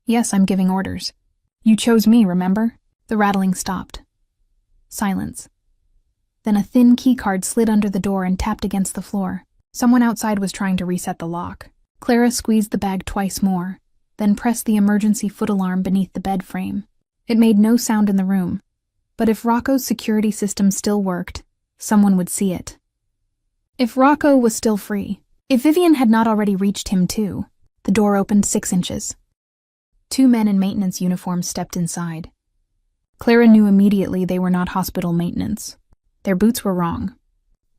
A: "Yes, I'm giving orders. You chose me, remember? The rattling stopped. Silence. Then a thin keycard slid under the door and tapped against the floor. Someone outside was trying to reset the lock. Clara squeezed the bag twice more, then pressed the emergency foot alarm beneath the bed frame. It made no sound in the room, but if Rocco's security system still worked, someone would see it. If Rocco was still free, if Vivian had not already reached him too, the door opened 6 inches. 2 men in maintenance uniforms stepped inside. Clara knew immediately they were not hospital maintenance. Their boots were wrong.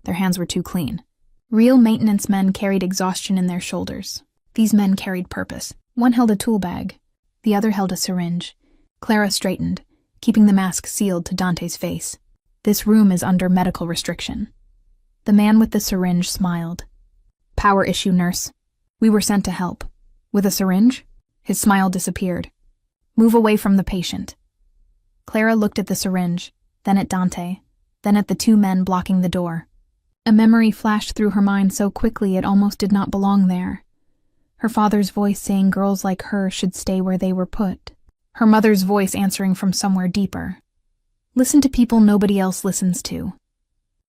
A: Their hands were too clean. Real maintenance men carried exhaustion in their shoulders. These men carried purpose. One held a tool bag. The other held a syringe. Clara straightened, keeping the mask sealed to Dante's face. This room is under medical restriction. The man with the syringe smiled. Power issue, nurse. We were sent to help. With a syringe? His smile disappeared. Move away from the patient. Clara looked at the syringe, then at Dante, then at the 2 men blocking the door. A memory flashed through her mind so quickly it almost did not belong there. Her father's voice saying girls like her should stay where they were put. Her mother's voice answering from somewhere deeper. Listen to people nobody else listens to.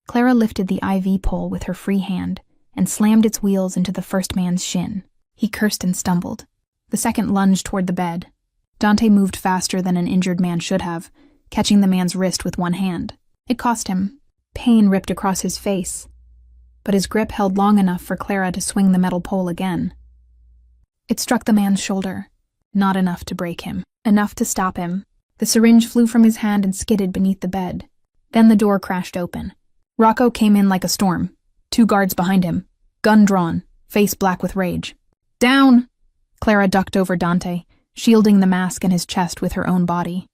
A: Clara lifted the IV pole with her free hand and slammed its wheels into the first man's shin. He cursed and stumbled. The second lunged toward the bed. Dante moved faster than an injured man should have, catching the man's wrist with one hand. It cost him. Pain ripped across his face, but his grip held long enough for Clara to swing the metal pole again. It struck the man's shoulder, not enough to break him, enough to stop him. The syringe flew from his hand and skidded beneath the bed. Then the door crashed open. Rocco came in like a storm, 2 guards behind him, gun drawn, face black with rage. Down! Clara ducked over Dante, shielding the mask and his chest with her own body.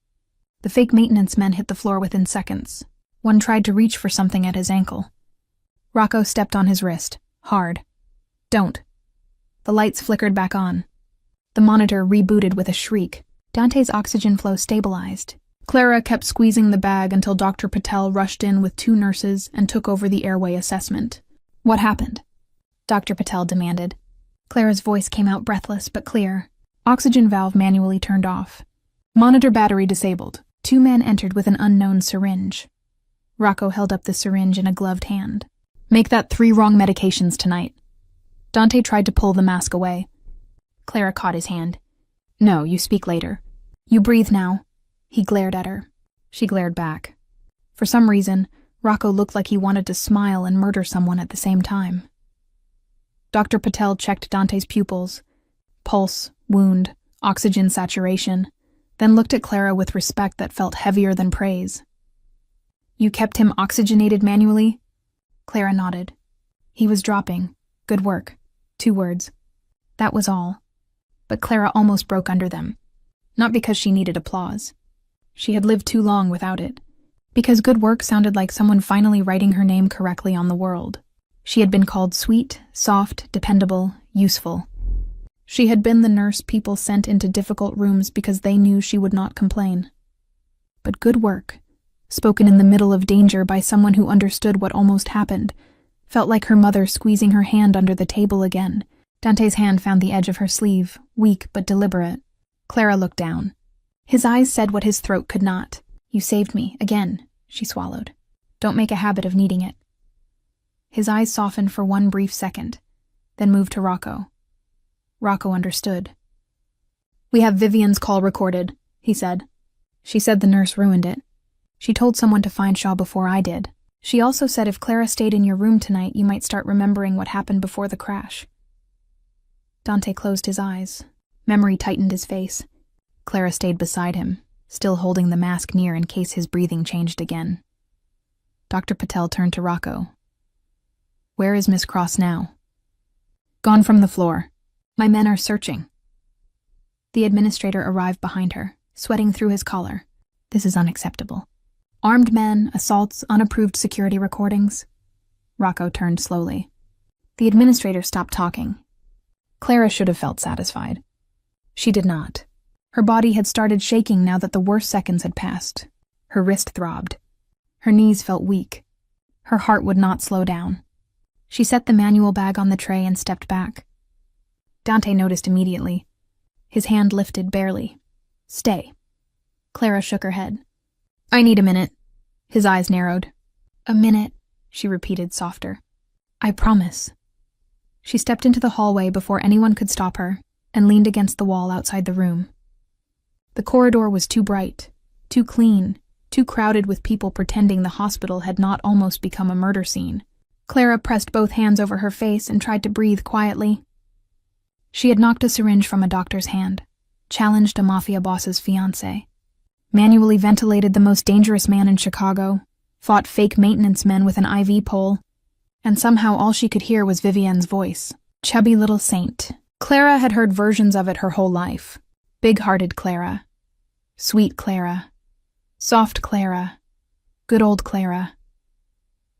A: The fake maintenance men hit the floor within seconds. One tried to reach for something at his ankle. Rocco stepped on his wrist, hard. Don't. The lights flickered back on. The monitor rebooted with a shriek. Dante's oxygen flow stabilized. Clara kept squeezing the bag until Dr. Patel rushed in with 2 nurses and took over the airway assessment. What happened? Dr. Patel demanded. Clara's voice came out breathless but clear. Oxygen valve manually turned off. Monitor battery disabled. 2 men entered with an unknown syringe. Rocco held up the syringe in a gloved hand. Make that 3 wrong medications tonight. Dante tried to pull the mask away. Clara caught his hand. No, you speak later. You breathe now. He glared at her. She glared back. For some reason, Rocco looked like he wanted to smile and murder someone at the same time. Dr. Patel checked Dante's pupils. Pulse, wound, oxygen saturation, then looked at Clara with respect that felt heavier than praise. You kept him oxygenated manually? Clara nodded. He was dropping. Good work. 2 words. That was all. But Clara almost broke under them. Not because she needed applause. She had lived too long without it. Because good work sounded like someone finally writing her name correctly on the world. She had been called sweet, soft, dependable, useful. She had been the nurse people sent into difficult rooms because they knew she would not complain. But good work, spoken in the middle of danger by someone who understood what almost happened, felt like her mother squeezing her hand under the table again. Dante's hand found the edge of her sleeve, weak but deliberate. Clara looked down. His eyes said what his throat could not. You saved me, again, she swallowed. Don't make a habit of needing it. His eyes softened for one brief second, then moved to Rocco. Rocco understood. We have Vivian's call recorded, he said. She said the nurse ruined it. She told someone to find Shaw before I did. She also said if Clara stayed in your room tonight, you might start remembering what happened before the crash. Dante closed his eyes. Memory tightened his face. Clara stayed beside him, still holding the mask near in case his breathing changed again. Dr. Patel turned to Rocco. Where is Miss Cross now? Gone from the floor. My men are searching. The administrator arrived behind her, sweating through his collar. This is unacceptable. Armed men, assaults, unapproved security recordings. Rocco turned slowly. The administrator stopped talking. Clara should have felt satisfied. She did not. Her body had started shaking now that the worst seconds had passed. Her wrist throbbed. Her knees felt weak. Her heart would not slow down. She set the manual bag on the tray and stepped back. Dante noticed immediately. His hand lifted barely. Stay. Clara shook her head. I need a minute. His eyes narrowed. A minute, she repeated, softer. I promise. She stepped into the hallway before anyone could stop her and leaned against the wall outside the room. The corridor was too bright, too clean, too crowded with people pretending the hospital had not almost become a murder scene. Clara pressed both hands over her face and tried to breathe quietly. She had knocked a syringe from a doctor's hand, challenged a Mafia boss's fiancé, manually ventilated the most dangerous man in Chicago, fought fake maintenance men with an IV pole, and somehow all she could hear was Vivienne's voice. Chubby little saint. Clara had heard versions of it her whole life. Big-hearted Clara. Sweet Clara. Soft Clara. Good old Clara.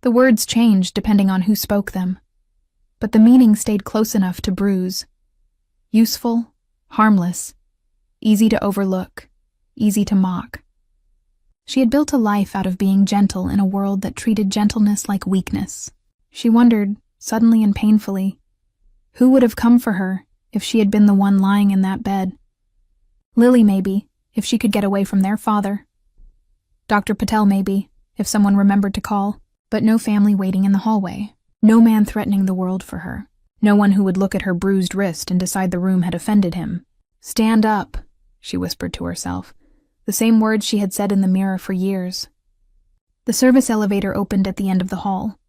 A: The words changed depending on who spoke them, but the meaning stayed close enough to bruise. Useful, harmless, easy to overlook, easy to mock. She had built a life out of being gentle in a world that treated gentleness like weakness. She wondered, suddenly and painfully, who would have come for her if she had been the one lying in that bed. Lily, maybe, if she could get away from their father. Dr. Patel, maybe, if someone remembered to call, but no family waiting in the hallway. No man threatening the world for her. No one who would look at her bruised wrist and decide the room had offended him. Stand up, she whispered to herself, the same words she had said in the mirror for years. The service elevator opened at the end of the hall.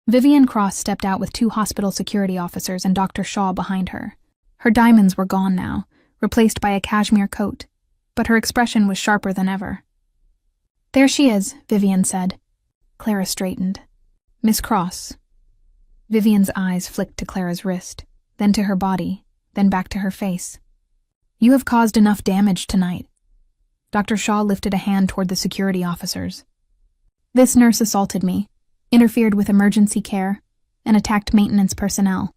A: Vivienne Cross stepped out with 2 hospital security officers and Dr. Shaw behind her. Her diamonds were gone now, replaced by a cashmere coat, but her expression was sharper than ever. There she is, Vivienne said. Clara straightened. Miss Cross. Vivienne's eyes flicked to Clara's wrist, then to her body, then back to her face. You have caused enough damage tonight. Dr. Shaw lifted a hand toward the security officers. This nurse assaulted me, interfered with emergency care, and attacked maintenance personnel.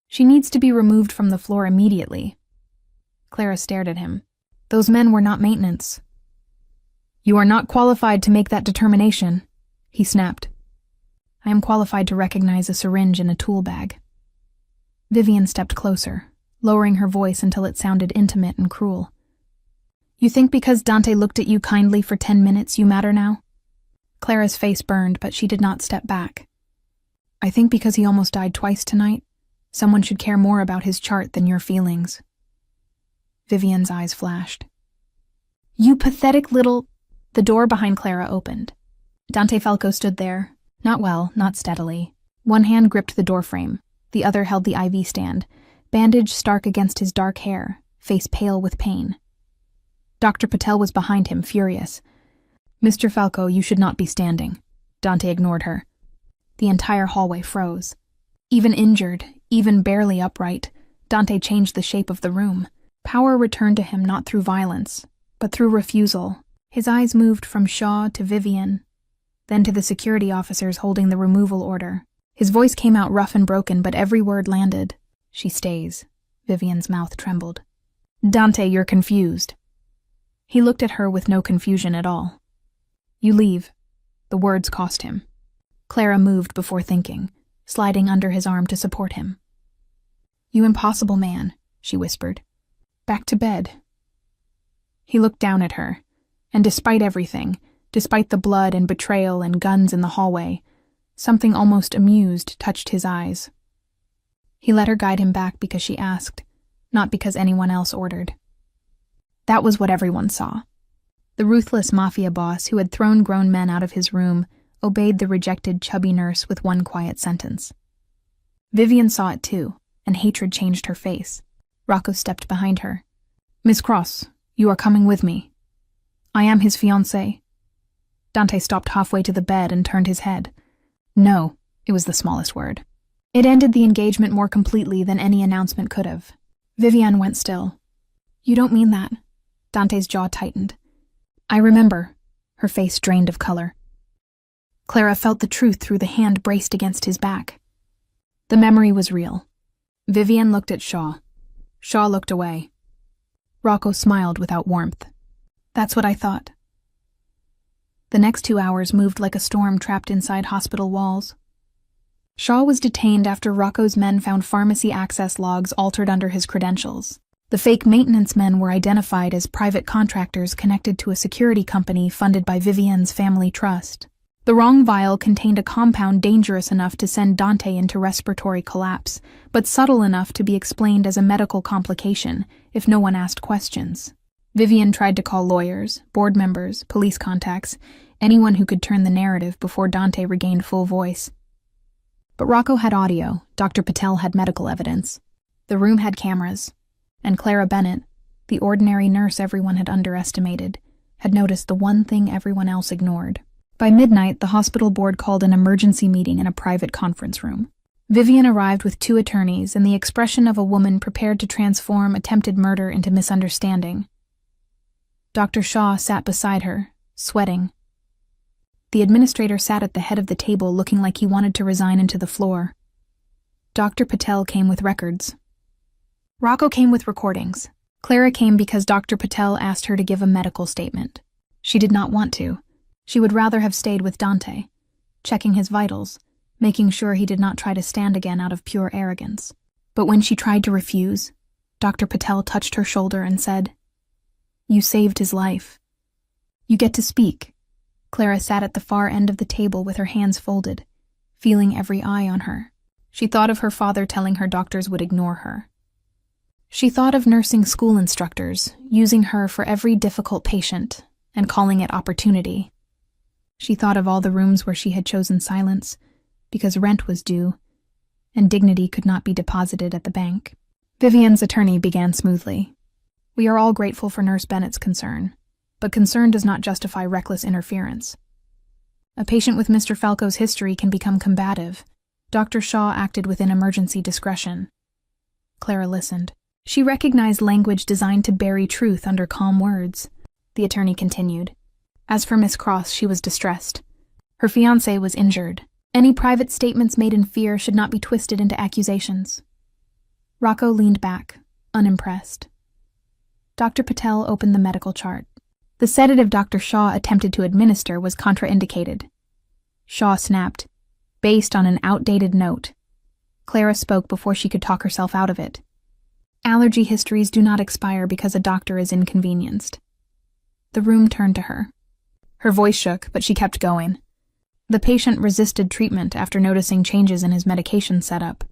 A: She needs to be removed from the floor immediately. Clara stared at him. Those men were not maintenance. You are not qualified to make that determination, he snapped. I am qualified to recognize a syringe in a tool bag. Vivienne stepped closer, lowering her voice until it sounded intimate and cruel. You think because Dante looked at you kindly for 10 minutes you matter now? Clara's face burned, but she did not step back. I think because he almost died twice tonight, someone should care more about his chart than your feelings. Vivienne's eyes flashed. You pathetic little... The door behind Clara opened. Dante Falco stood there, not well, not steadily. One hand gripped the doorframe, the other held the IV stand, bandage stark against his dark hair, face pale with pain. Dr. Patel was behind him, furious. Mr. Falco, you should not be standing. Dante ignored her. The entire hallway froze. Even injured, even barely upright, Dante changed the shape of the room. Power returned to him not through violence, but through refusal. His eyes moved from Shaw to Vivienne, then to the security officers holding the removal order. His voice came out rough and broken, but every word landed. She stays. Vivienne's mouth trembled. Dante, you're confused. He looked at her with no confusion at all. You leave. The words cost him. Clara moved before thinking, sliding under his arm to support him. You impossible man, she whispered. Back to bed. He looked down at her, and despite everything, despite the blood and betrayal and guns in the hallway, something almost amused touched his eyes. He let her guide him back because she asked, not because anyone else ordered. That was what everyone saw. The ruthless Mafia boss who had thrown grown men out of his room obeyed the rejected chubby nurse with one quiet sentence. Vivienne saw it too, and hatred changed her face. Rocco stepped behind her. Miss Cross, you are coming with me. I am his fiancée. Dante stopped halfway to the bed and turned his head. No, it was the smallest word. It ended the engagement more completely than any announcement could have. Vivienne went still. You don't mean that. Dante's jaw tightened. I remember. Her face drained of color. Clara felt the truth through the hand braced against his back. The memory was real. Vivienne looked at Shaw. Shaw looked away. Rocco smiled without warmth. That's what I thought. The next 2 hours moved like a storm trapped inside hospital walls. Shaw was detained after Rocco's men found pharmacy access logs altered under his credentials. The fake maintenance men were identified as private contractors connected to a security company funded by Vivienne's family trust. The wrong vial contained a compound dangerous enough to send Dante into respiratory collapse, but subtle enough to be explained as a medical complication if no one asked questions. Vivienne tried to call lawyers, board members, police contacts, anyone who could turn the narrative before Dante regained full voice. But Rocco had audio, Dr. Patel had medical evidence. The room had cameras, and Clara Bennett, the ordinary nurse everyone had underestimated, had noticed the one thing everyone else ignored. By midnight, the hospital board called an emergency meeting in a private conference room. Vivienne arrived with 2 attorneys and the expression of a woman prepared to transform attempted murder into misunderstanding. Dr. Shaw sat beside her, sweating. The administrator sat at the head of the table looking like he wanted to resign into the floor. Dr. Patel came with records. Rocco came with recordings. Clara came because Dr. Patel asked her to give a medical statement. She did not want to. She would rather have stayed with Dante, checking his vitals, making sure he did not try to stand again out of pure arrogance. But when she tried to refuse, Dr. Patel touched her shoulder and said, "You saved his life. You get to speak." Clara sat at the far end of the table with her hands folded, feeling every eye on her. She thought of her father telling her doctors would ignore her. She thought of nursing school instructors, using her for every difficult patient, and calling it opportunity. She thought of all the rooms where she had chosen silence, because rent was due, and dignity could not be deposited at the bank. Vivienne's attorney began smoothly. "We are all grateful for Nurse Bennett's concern, but concern does not justify reckless interference. A patient with Mr. Falco's history can become combative. Dr. Shaw acted within emergency discretion." Clara listened. She recognized language designed to bury truth under calm words. The attorney continued. As for Miss Cross, she was distressed. Her fiancé was injured. Any private statements made in fear should not be twisted into accusations. Rocco leaned back, unimpressed. Dr. Patel opened the medical chart. The sedative Dr. Shaw attempted to administer was contraindicated. Shaw snapped, based on an outdated note. Clara spoke before she could talk herself out of it. Allergy histories do not expire because a doctor is inconvenienced. The room turned to her. Her voice shook, but she kept going. The patient resisted treatment after noticing changes in his medication setup.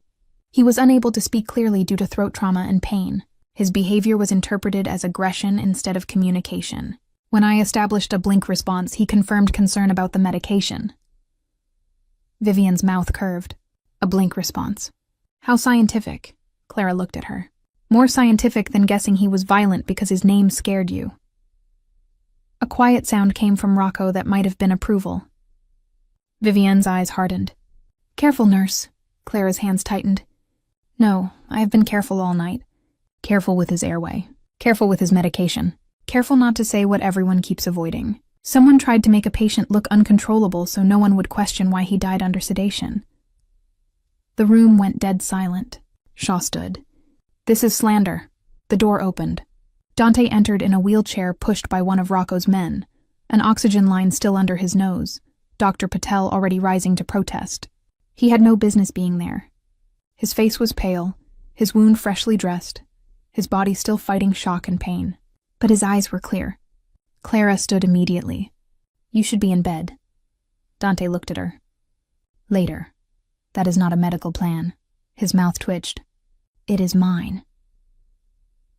A: He was unable to speak clearly due to throat trauma and pain. His behavior was interpreted as aggression instead of communication. When I established a blink response, he confirmed concern about the medication. Vivienne's mouth curved. A blink response. How scientific? Clara looked at her. More scientific than guessing he was violent because his name scared you. A quiet sound came from Rocco that might have been approval. Vivienne's eyes hardened. Careful, nurse. Clara's hands tightened. No, I have been careful all night. Careful with his airway. Careful with his medication. Careful not to say what everyone keeps avoiding. Someone tried to make a patient look uncontrollable so no one would question why he died under sedation. The room went dead silent. Shaw stood. This is slander. The door opened. Dante entered in a wheelchair pushed by one of Rocco's men, an oxygen line still under his nose, Dr. Patel already rising to protest. He had no business being there. His face was pale, his wound freshly dressed, his body still fighting shock and pain. But his eyes were clear. Clara stood immediately. You should be in bed. Dante looked at her. Later. That is not a medical plan. His mouth twitched. It is mine.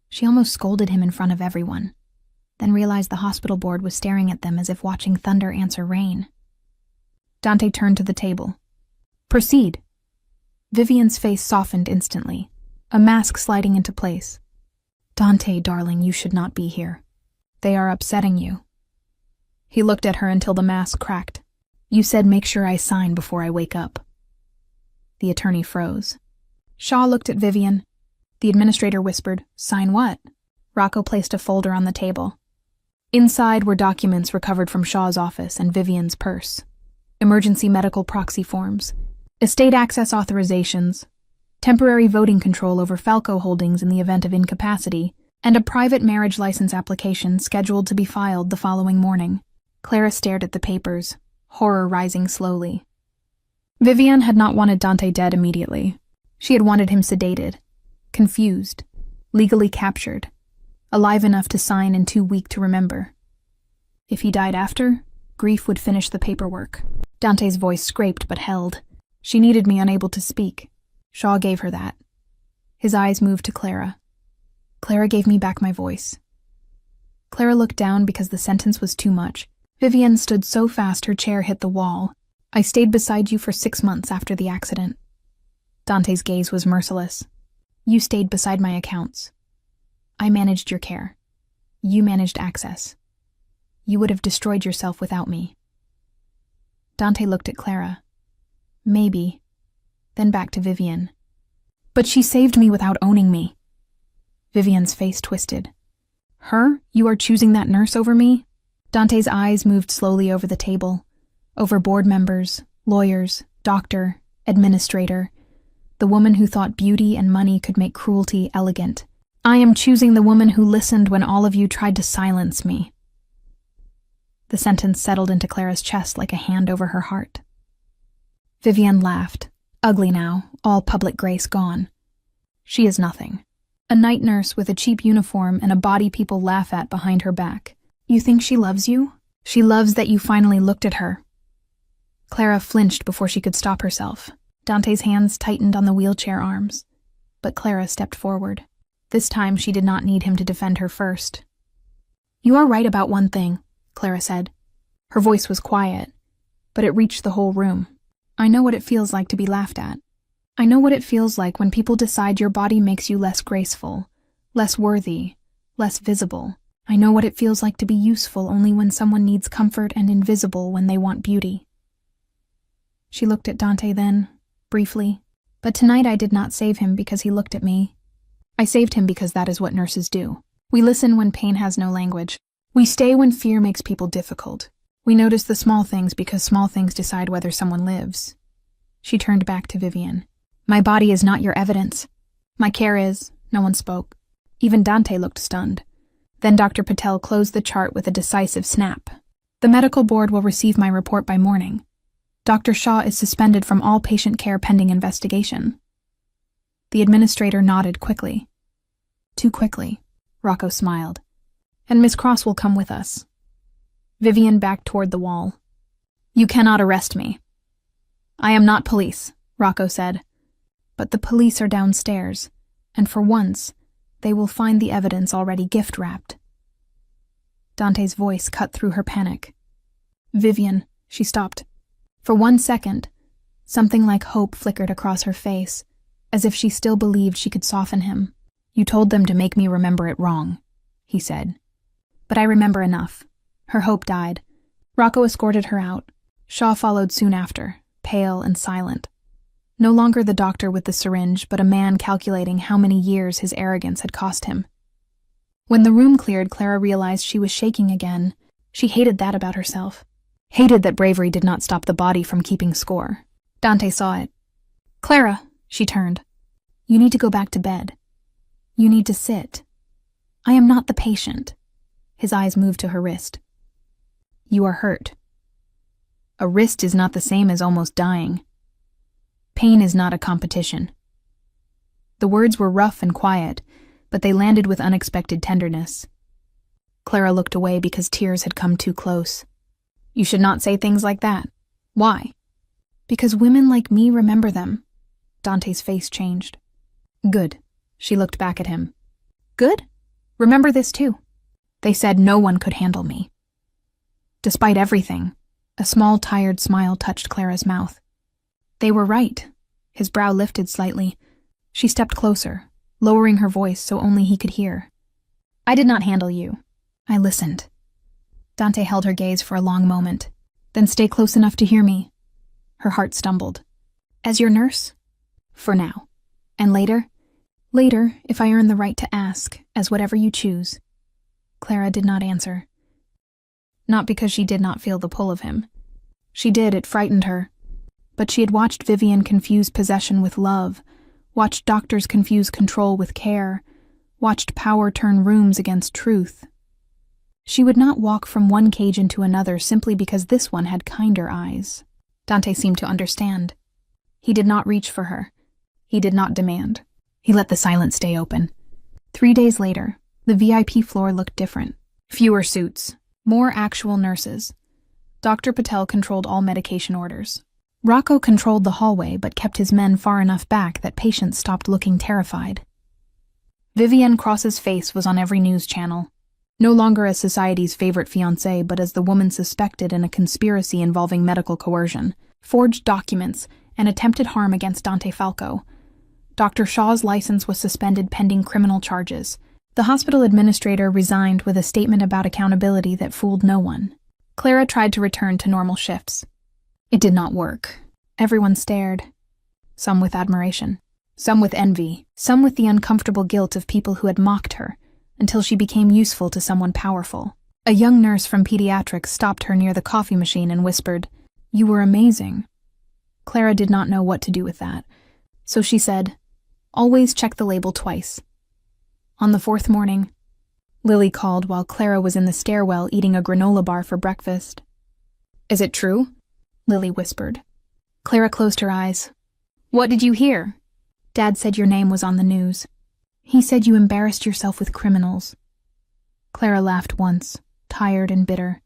A: She almost scolded him in front of everyone, then realized the hospital board was staring at them as if watching thunder answer rain. Dante turned to the table. Proceed. Vivienne's face softened instantly, a mask sliding into place. Dante, darling, you should not be here. They are upsetting you. He looked at her until the mask cracked. You said make sure I sign before I wake up. The attorney froze. Shaw looked at Vivienne. The administrator whispered, Sign what? Rocco placed a folder on the table. Inside were documents recovered from Shaw's office and Vivienne's purse. Emergency medical proxy forms, estate access authorizations, temporary voting control over Falco holdings in the event of incapacity, and a private marriage license application scheduled to be filed the following morning. Clara stared at the papers, horror rising slowly. Vivienne had not wanted Dante dead immediately. She had wanted him sedated, confused, legally captured, alive enough to sign and too weak to remember. If he died after, grief would finish the paperwork. Dante's voice scraped but held. She needed me unable to speak. Shaw gave her that. His eyes moved to Clara. Clara gave me back my voice. Clara looked down because the sentence was too much. Vivienne stood so fast her chair hit the wall. I stayed beside you for 6 months after the accident. Dante's gaze was merciless. You stayed beside my accounts. I managed your care. You managed access. You would have destroyed yourself without me. Dante looked at Clara. Maybe. Then back to Vivienne. But she saved me without owning me. Vivienne's face twisted. Her? You are choosing that nurse over me? Dante's eyes moved slowly over the table, over board members, lawyers, doctor, administrator, the woman who thought beauty and money could make cruelty elegant. I am choosing the woman who listened when all of you tried to silence me. The sentence settled into Clara's chest like a hand over her heart. Vivienne laughed, ugly now, all public grace gone. She is nothing. A night nurse with a cheap uniform and a body people laugh at behind her back. You think she loves you? She loves that you finally looked at her. Clara flinched before she could stop herself. Dante's hands tightened on the wheelchair arms, but Clara stepped forward. This time she did not need him to defend her first. You are right about one thing, Clara said. Her voice was quiet, but it reached the whole room. I know what it feels like to be laughed at. I know what it feels like when people decide your body makes you less graceful, less worthy, less visible. I know what it feels like to be useful only when someone needs comfort and invisible when they want beauty. She looked at Dante then, briefly. But tonight I did not save him because he looked at me. I saved him because that is what nurses do. We listen when pain has no language. We stay when fear makes people difficult. We notice the small things because small things decide whether someone lives. She turned back to Vivienne. My body is not your evidence. My care is. No one spoke. Even Dante looked stunned. Then Dr. Patel closed the chart with a decisive snap. The medical board will receive my report by morning. Dr. Shaw is suspended from all patient care pending investigation. The administrator nodded quickly. Too quickly, Rocco smiled. And Miss Cross will come with us. Vivienne backed toward the wall. You cannot arrest me. I am not police, Rocco said. But the police are downstairs, and for once, they will find the evidence already gift-wrapped. Dante's voice cut through her panic. Vivienne, she stopped. For 1 second, something like hope flickered across her face, as if she still believed she could soften him. You told them to make me remember it wrong, he said. But I remember enough. Her hope died. Rocco escorted her out. Shaw followed soon after, pale and silent. No longer the doctor with the syringe, but a man calculating how many years his arrogance had cost him. When the room cleared, Clara realized she was shaking again. She hated that about herself. Hated that bravery did not stop the body from keeping score. Dante saw it. Clara, she turned. You need to go back to bed. You need to sit. I am not the patient. His eyes moved to her wrist. You are hurt. A wrist is not the same as almost dying. Pain is not a competition. The words were rough and quiet, but they landed with unexpected tenderness. Clara looked away because tears had come too close. You should not say things like that. Why? Because women like me remember them. Dante's face changed. Good. She looked back at him. Good? Remember this too. They said no one could handle me. Despite everything, a small, tired smile touched Clara's mouth. They were right. His brow lifted slightly. She stepped closer, lowering her voice so only he could hear. I did not handle you. I listened. Dante held her gaze for a long moment. Then stay close enough to hear me. Her heart stumbled. As your nurse? For now. And later? Later, if I earn the right to ask, as whatever you choose. Clara did not answer. Not because she did not feel the pull of him. She did, it frightened her. But she had watched Vivienne confuse possession with love, watched doctors confuse control with care, watched power turn rooms against truth. She would not walk from one cage into another simply because this one had kinder eyes. Dante seemed to understand. He did not reach for her. He did not demand. He let the silence stay open. 3 days later, the VIP floor looked different. Fewer suits, more actual nurses. Dr. Patel controlled all medication orders. Rocco controlled the hallway but kept his men far enough back that patients stopped looking terrified. Vivienne Cross's face was on every news channel, no longer as society's favorite fiancée but as the woman suspected in a conspiracy involving medical coercion, forged documents, and attempted harm against Dante Falco. Dr. Shaw's license was suspended pending criminal charges. The hospital administrator resigned with a statement about accountability that fooled no one. Clara tried to return to normal shifts. It did not work. Everyone stared, some with admiration, some with envy, some with the uncomfortable guilt of people who had mocked her, until she became useful to someone powerful. A young nurse from pediatrics stopped her near the coffee machine and whispered, "You were amazing." Clara did not know what to do with that, so she said, "Always check the label twice." On the 4th morning, Lily called while Clara was in the stairwell eating a granola bar for breakfast. "Is it true?" Lily whispered. Clara closed her eyes. "What did you hear?" "Dad said your name was on the news. He said you embarrassed yourself with criminals." Clara laughed once, tired and bitter.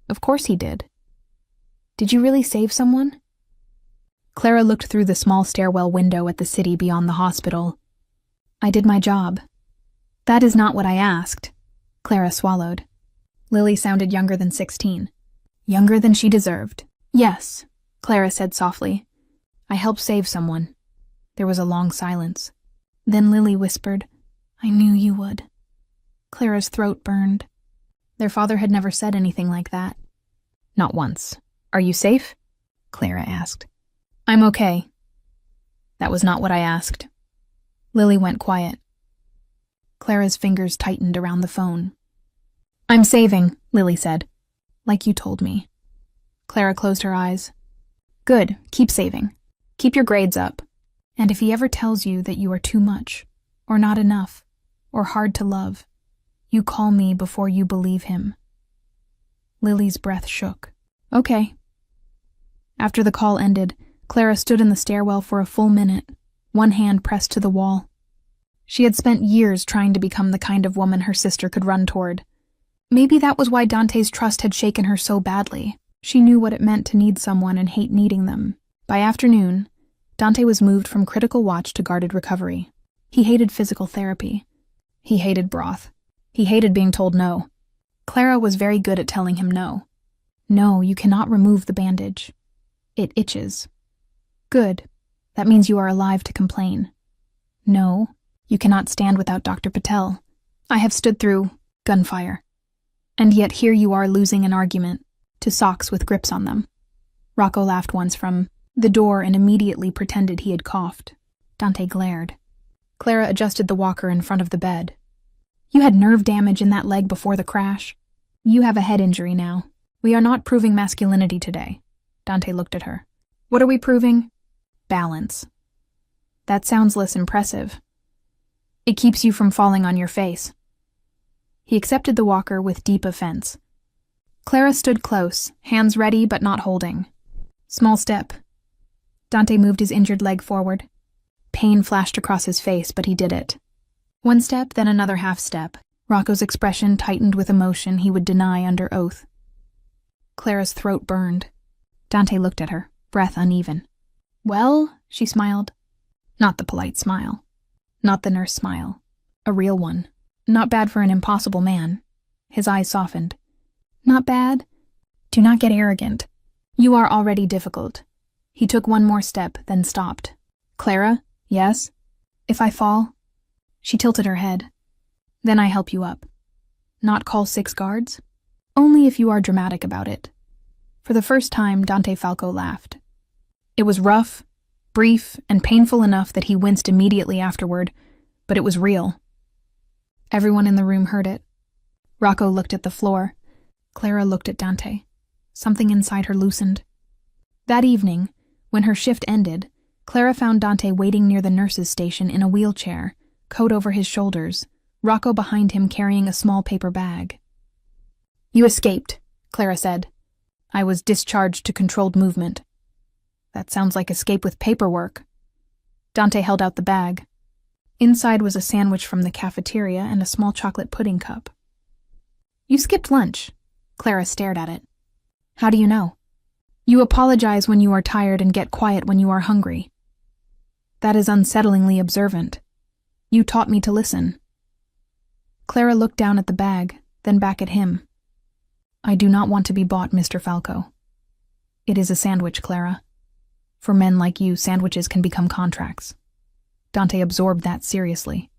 A: "Of course he did. Did you really save someone?" Clara looked through the small stairwell window at the city beyond the hospital. "I did my job." "That is not what I asked." Clara swallowed. Lily sounded younger than 16. Younger than she deserved. "Yes," Clara said softly. "I helped save someone." There was a long silence. Then Lily whispered, "I knew you would." Clara's throat burned. Their father had never said anything like that. "Not once. Are you safe?" Clara asked. "I'm okay." "That was not what I asked." Lily went quiet. Clara's fingers tightened around the phone. "I'm saving," Lily said. "Like you told me." Clara closed her eyes. "Good, keep saving. Keep your grades up. And if he ever tells you that you are too much, or not enough, or hard to love, you call me before you believe him." Lily's breath shook. "Okay." After the call ended, Clara stood in the stairwell for a full minute, one hand pressed to the wall. She had spent years trying to become the kind of woman her sister could run toward. Maybe that was why Dante's trust had shaken her so badly. She knew what it meant to need someone and hate needing them. By afternoon, Dante was moved from critical watch to guarded recovery. He hated physical therapy. He hated broth. He hated being told no. Clara was very good at telling him no. "No, you cannot remove the bandage. It itches." "Good. That means you are alive to complain." "No, you cannot stand without Dr. Patel. I have stood through gunfire. And yet here you are losing an argument to socks with grips on them." Rocco laughed once from the door and immediately pretended he had coughed. Dante glared. Clara adjusted the walker in front of the bed. "You had nerve damage in that leg before the crash. You have a head injury now. We are not proving masculinity today." Dante looked at her. "What are we proving?" "Balance." "That sounds less impressive." "It keeps you from falling on your face." He accepted the walker with deep offense. Clara stood close, hands ready but not holding. "Small step." Dante moved his injured leg forward. Pain flashed across his face, but he did it. One step, then another half step. Rocco's expression tightened with emotion he would deny under oath. Clara's throat burned. Dante looked at her, breath uneven. "Well," she smiled. Not the polite smile. Not the nurse smile. A real one. "Not bad for an impossible man." His eyes softened. "Not bad? Do not get arrogant. You are already difficult." He took one more step, then stopped. "Clara, yes? If I fall?" She tilted her head. "Then I help you up." "Not call 6 guards?" "Only if you are dramatic about it." For the first time, Dante Falco laughed. It was rough, brief, and painful enough that he winced immediately afterward, but it was real. Everyone in the room heard it. Rocco looked at the floor. Clara looked at Dante. Something inside her loosened. That evening, when her shift ended, Clara found Dante waiting near the nurse's station in a wheelchair, coat over his shoulders, Rocco behind him carrying a small paper bag. "You escaped," Clara said. "I was discharged to controlled movement." "That sounds like escape with paperwork." Dante held out the bag. Inside was a sandwich from the cafeteria and a small chocolate pudding cup. You skipped lunch. Clara stared at it. How do you know? You apologize when you are tired and get quiet when you are hungry. That is unsettlingly observant. You taught me to listen. Clara looked down at the bag, then back at him. I do not want to be bought, Mr. Falco. It is a sandwich, Clara. For men like you, sandwiches can become contracts. Dante absorbed that seriously.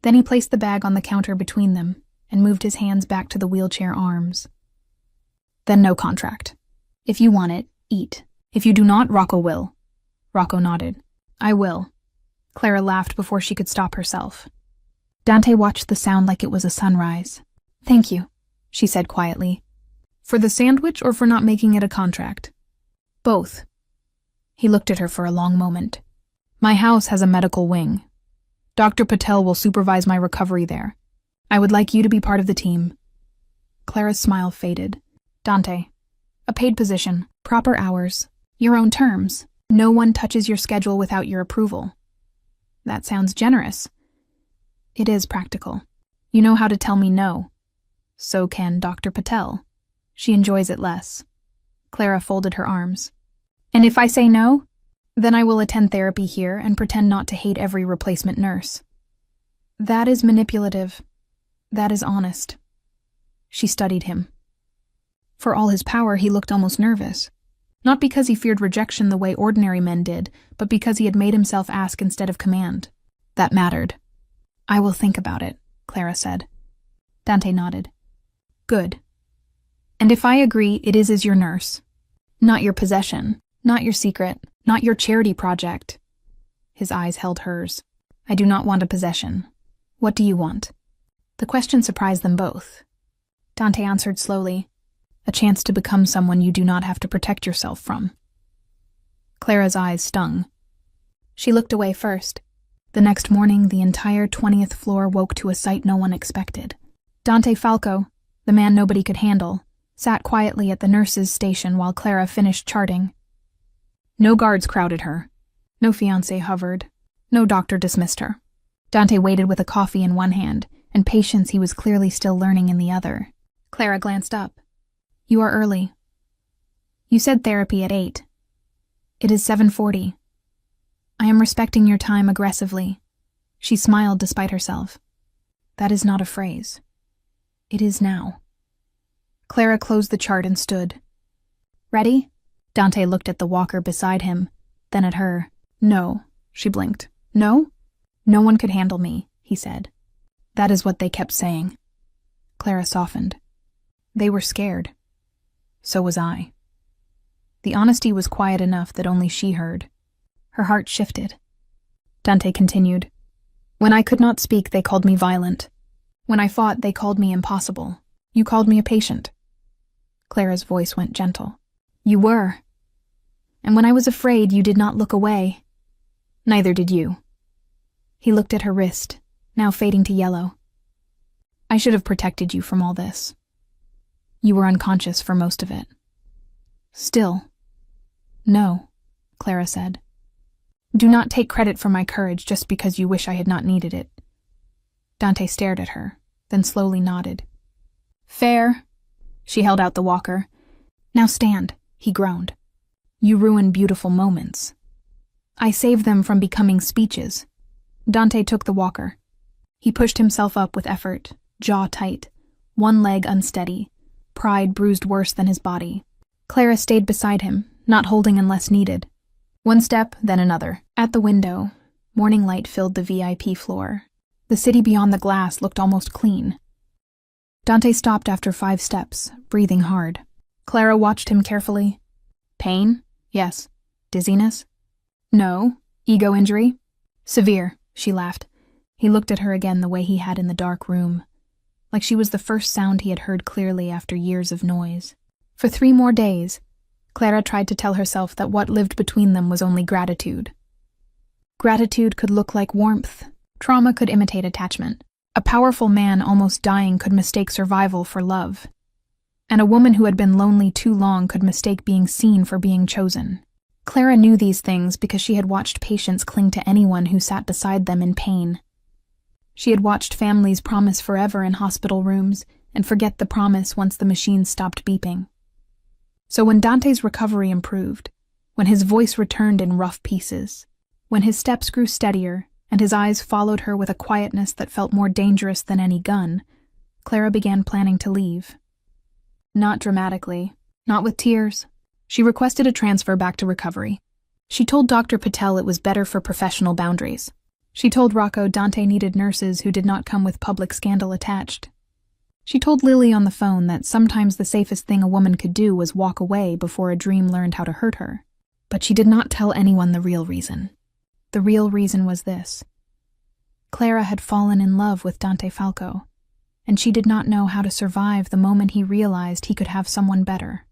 A: Then he placed the bag on the counter between them and moved his hands back to the wheelchair arms. Then no contract. If you want it, eat. If you do not, Rocco will. Rocco nodded. I will. Clara laughed before she could stop herself. Dante watched the sound like it was a sunrise. Thank you, she said quietly. For the sandwich or for not making it a contract? Both. He looked at her for a long moment. My house has a medical wing. Dr. Patel will supervise my recovery there. I would like you to be part of the team. Clara's smile faded. Dante, a paid position, proper hours, your own terms. No one touches your schedule without your approval. That sounds generous. It is practical. You know how to tell me no. So can Dr. Patel. She enjoys it less. Clara folded her arms. And if I say no, then I will attend therapy here and pretend not to hate every replacement nurse. That is manipulative. That is honest. She studied him. For all his power, he looked almost nervous. Not because he feared rejection the way ordinary men did, but because he had made himself ask instead of command. That mattered. I will think about it, Clara said. Dante nodded. Good. And if I agree, it is as your nurse. Not your possession, not your secret, not your charity project. His eyes held hers. I do not want a possession. What do you want? The question surprised them both. Dante answered slowly. A chance to become someone you do not have to protect yourself from. Clara's eyes stung. She looked away first. The next morning, the entire 20th floor woke to a sight no one expected. Dante Falco, the man nobody could handle, sat quietly at the nurse's station while Clara finished charting. No guards crowded her. No fiancé hovered. No doctor dismissed her. Dante waited with a coffee in one hand, and patience he was clearly still learning in the other. Clara glanced up. You are early. You said therapy at 8. It is 7:40. I am respecting your time aggressively. She smiled despite herself. That is not a phrase. It is now. Clara closed the chart and stood. Ready? Dante looked at the walker beside him, then at her. No, she blinked. No? No one could handle me, he said. That is what they kept saying. Clara softened. They were scared. So was I. The honesty was quiet enough that only she heard. Her heart shifted. Dante continued. When I could not speak, they called me violent. When I fought, they called me impossible. You called me a patient. Clara's voice went gentle. You were. And when I was afraid, you did not look away. Neither did you. He looked at her wrist, now fading to yellow. I should have protected you from all this. You were unconscious for most of it. Still. No, Clara said. Do not take credit for my courage just because you wish I had not needed it. Dante stared at her, then slowly nodded. Fair. She held out the walker. Now stand, he groaned. You ruin beautiful moments. I save them from becoming speeches. Dante took the walker. He pushed himself up with effort, jaw tight, one leg unsteady, pride bruised worse than his body. Clara stayed beside him, not holding unless needed. One step, then another. At the window, morning light filled the VIP floor. The city beyond the glass looked almost clean. Dante stopped after 5 steps, breathing hard. Clara watched him carefully. Pain? Yes. Dizziness? No. Ego injury? Severe, she laughed. He looked at her again the way he had in the dark room, like she was the first sound he had heard clearly after years of noise. For 3 more days, Clara tried to tell herself that what lived between them was only gratitude. Gratitude could look like warmth. Trauma could imitate attachment. A powerful man almost dying could mistake survival for love. And a woman who had been lonely too long could mistake being seen for being chosen. Clara knew these things because she had watched patients cling to anyone who sat beside them in pain, She had watched families promise forever in hospital rooms and forget the promise once the machines stopped beeping. So when Dante's recovery improved, when his voice returned in rough pieces, when his steps grew steadier and his eyes followed her with a quietness that felt more dangerous than any gun, Clara began planning to leave. Not dramatically, not with tears. She requested a transfer back to recovery. She told Dr. Patel it was better for professional boundaries. She told Rocco Dante needed nurses who did not come with public scandal attached. She told Lily on the phone that sometimes the safest thing a woman could do was walk away before a dream learned how to hurt her. But she did not tell anyone the real reason. The real reason was this. Clara had fallen in love with Dante Falco, and she did not know how to survive the moment he realized he could have someone better.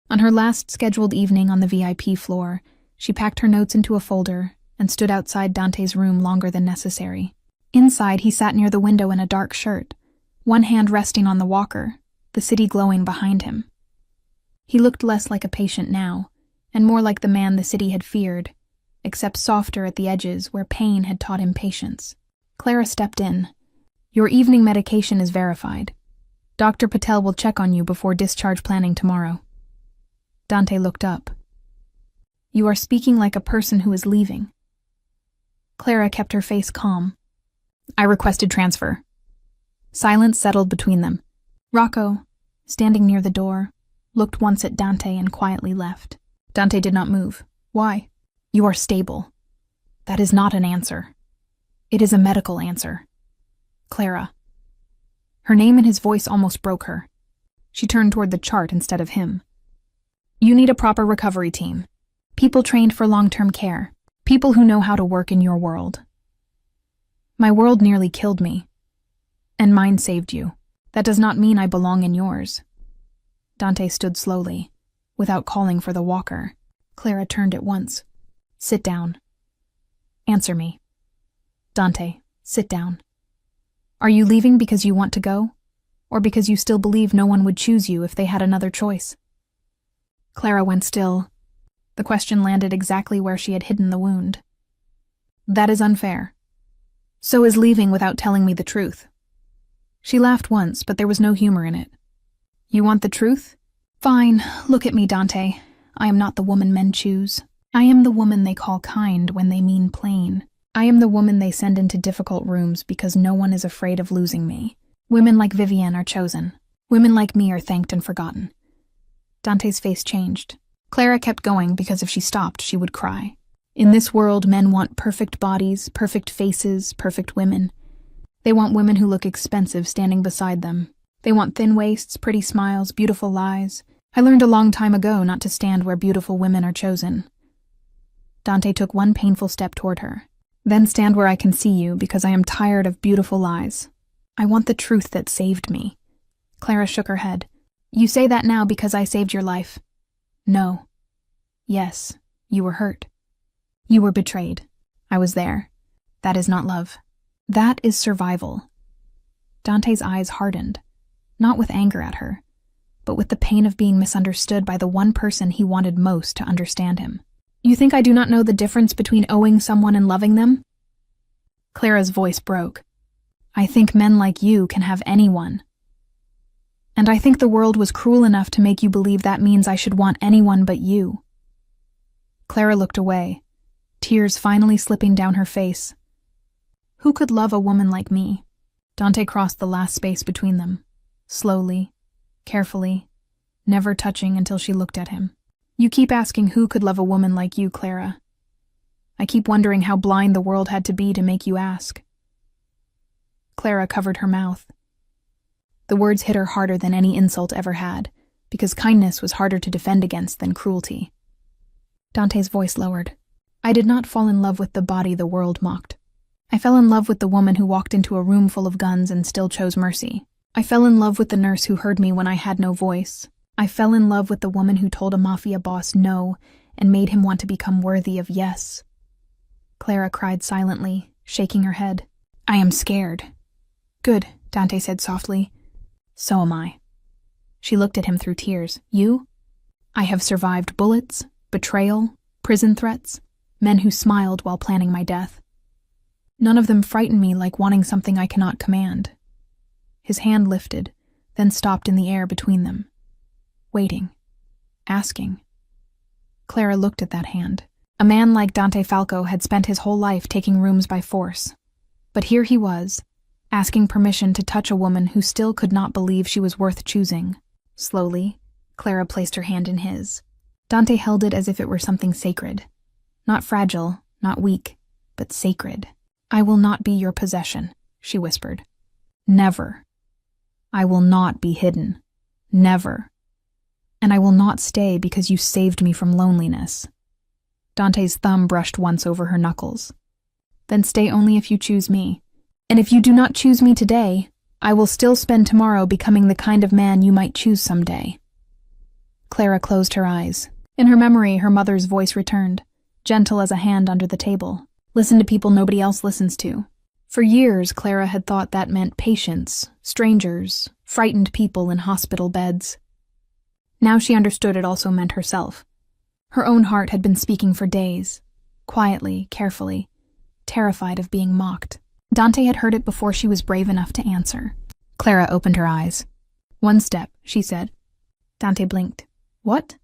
A: On her last scheduled evening on the VIP floor, she packed her notes into a folder and stood outside Dante's room longer than necessary. Inside, he sat near the window in a dark shirt, one hand resting on the walker, the city glowing behind him. He looked less like a patient now, and more like the man the city had feared, except softer at the edges where pain had taught him patience. Clara stepped in. "Your evening medication is verified. Dr. Patel will check on you before discharge planning tomorrow." Dante looked up. "You are speaking like a person who is leaving." Clara kept her face calm. "I requested transfer." Silence settled between them. Rocco, standing near the door, looked once at Dante and quietly left. Dante did not move. "Why?" "You are stable. That is not an answer. It is a medical answer." "Clara." Her name and his voice almost broke her. She turned toward the chart instead of him. "You need a proper recovery team. People trained for long-term care. People who know how to work in your world. My world nearly killed me. And mine saved you. That does not mean I belong in yours." Dante stood slowly, without calling for the walker. Clara turned at once. "Sit down. Answer me." "Dante, sit down. Are you leaving because you want to go? Or because you still believe no one would choose you if they had another choice?" Clara went still. The question landed exactly where she had hidden the wound. "That is unfair. So is leaving without telling me the truth." She laughed once, but there was no humor in it. "You want the truth? Fine, look at me, Dante. I am not the woman men choose. I am the woman they call kind when they mean plain. I am the woman they send into difficult rooms because no one is afraid of losing me. Women like Vivienne are chosen. Women like me are thanked and forgotten." Dante's face changed. Clara kept going because if she stopped, she would cry. In this world, men want perfect bodies, perfect faces, perfect women. They want women who look expensive standing beside them. They want thin waists, pretty smiles, beautiful lies. I learned a long time ago not to stand where beautiful women are chosen. Dante took one painful step toward her. "Then stand where I can see you, because I am tired of beautiful lies. I want the truth that saved me." Clara shook her head. "You say that now because I saved your life." "No. Yes, you were hurt. You were betrayed. I was there. That is not love. That is survival." Dante's eyes hardened, not with anger at her, but with the pain of being misunderstood by the one person he wanted most to understand him. "You think I do not know the difference between owing someone and loving them?" Clara's voice broke. "I think men like you can have anyone. And I think the world was cruel enough to make you believe that means I should want anyone but you." Clara looked away, tears finally slipping down her face. "Who could love a woman like me?" Dante crossed the last space between them, slowly, carefully, never touching until she looked at him. "You keep asking who could love a woman like you, Clara. I keep wondering how blind the world had to be to make you ask." Clara covered her mouth. The words hit her harder than any insult ever had, because kindness was harder to defend against than cruelty. Dante's voice lowered. "I did not fall in love with the body the world mocked. I fell in love with the woman who walked into a room full of guns and still chose mercy. I fell in love with the nurse who heard me when I had no voice. I fell in love with the woman who told a mafia boss no and made him want to become worthy of yes." Clara cried silently, shaking her head. "I am scared." "Good," Dante said softly. "So am I." She looked at him through tears. "You?" "I have survived bullets, betrayal, prison threats, men who smiled while planning my death. None of them frighten me like wanting something I cannot command. His hand lifted, then stopped in the air between them. Waiting. Asking. Clara looked at that hand. A man like Dante Falco had spent his whole life taking rooms by force. But here he was, asking permission to touch a woman who still could not believe she was worth choosing. Slowly, Clara placed her hand in his. Dante held it as if it were something sacred. Not fragile, not weak, but sacred. "I will not be your possession," she whispered. "Never. I will not be hidden. Never. And I will not stay because you saved me from loneliness." Dante's thumb brushed once over her knuckles. "Then stay only if you choose me. And if you do not choose me today, I will still spend tomorrow becoming the kind of man you might choose someday." Clara closed her eyes. In her memory, her mother's voice returned, gentle as a hand under the table. Listen to people nobody else listens to. For years, Clara had thought that meant patients, strangers, frightened people in hospital beds. Now she understood it also meant herself. Her own heart had been speaking for days, quietly, carefully, terrified of being mocked. Dante had heard it before she was brave enough to answer. Clara opened her eyes. "One step," she said. Dante blinked. "What?"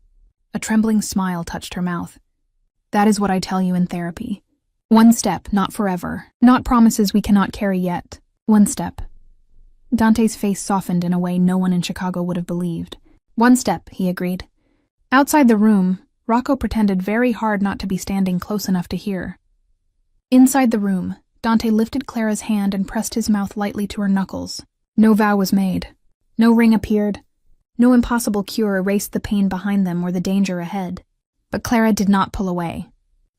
A: A trembling smile touched her mouth. "That is what I tell you in therapy. One step, not forever. Not promises we cannot carry yet. One step." Dante's face softened in a way no one in Chicago would have believed. "One step," he agreed. Outside the room, Rocco pretended very hard not to be standing close enough to hear. Inside the room, Dante lifted Clara's hand and pressed his mouth lightly to her knuckles. No vow was made. No ring appeared. No impossible cure erased the pain behind them or the danger ahead. But Clara did not pull away.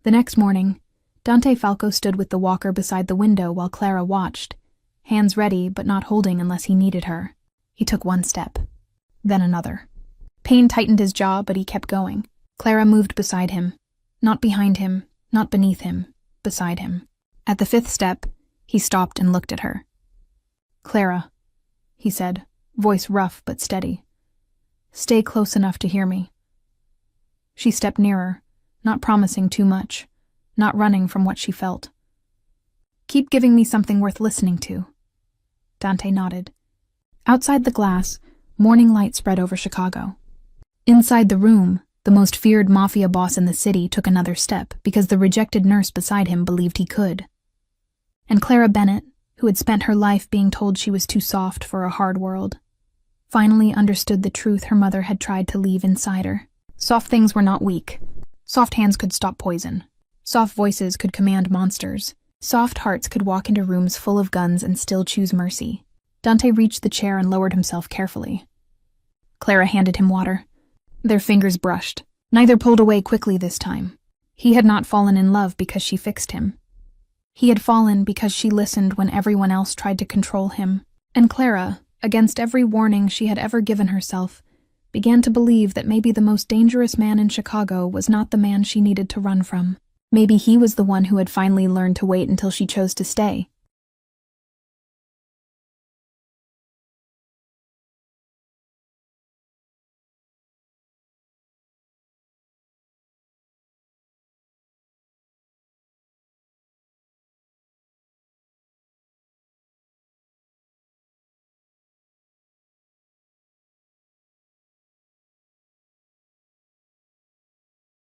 A: The next morning, Dante Falco stood with the walker beside the window while Clara watched, hands ready but not holding unless he needed her. He took one step, then another. Pain tightened his jaw, but he kept going. Clara moved beside him, not behind him, not beneath him, beside him. At the fifth step, he stopped and looked at her. "Clara," he said, voice rough but steady. "Stay close enough to hear me." She stepped nearer, not promising too much, not running from what she felt. "Keep giving me something worth listening to." Dante nodded. Outside the glass, morning light spread over Chicago. Inside the room, the most feared Mafia boss in the city took another step because the rejected nurse beside him believed he could. And Clara Bennett, who had spent her life being told she was too soft for a hard world, finally understood the truth her mother had tried to leave inside her. Soft things were not weak. Soft hands could stop poison. Soft voices could command monsters. Soft hearts could walk into rooms full of guns and still choose mercy. Dante reached the chair and lowered himself carefully. Clara handed him water. Their fingers brushed. Neither pulled away quickly this time. He had not fallen in love because she fixed him. He had fallen because she listened when everyone else tried to control him. And Clara, against every warning she had ever given herself, began to believe that maybe the most dangerous man in Chicago was not the man she needed to run from. Maybe he was the one who had finally learned to wait until she chose to stay.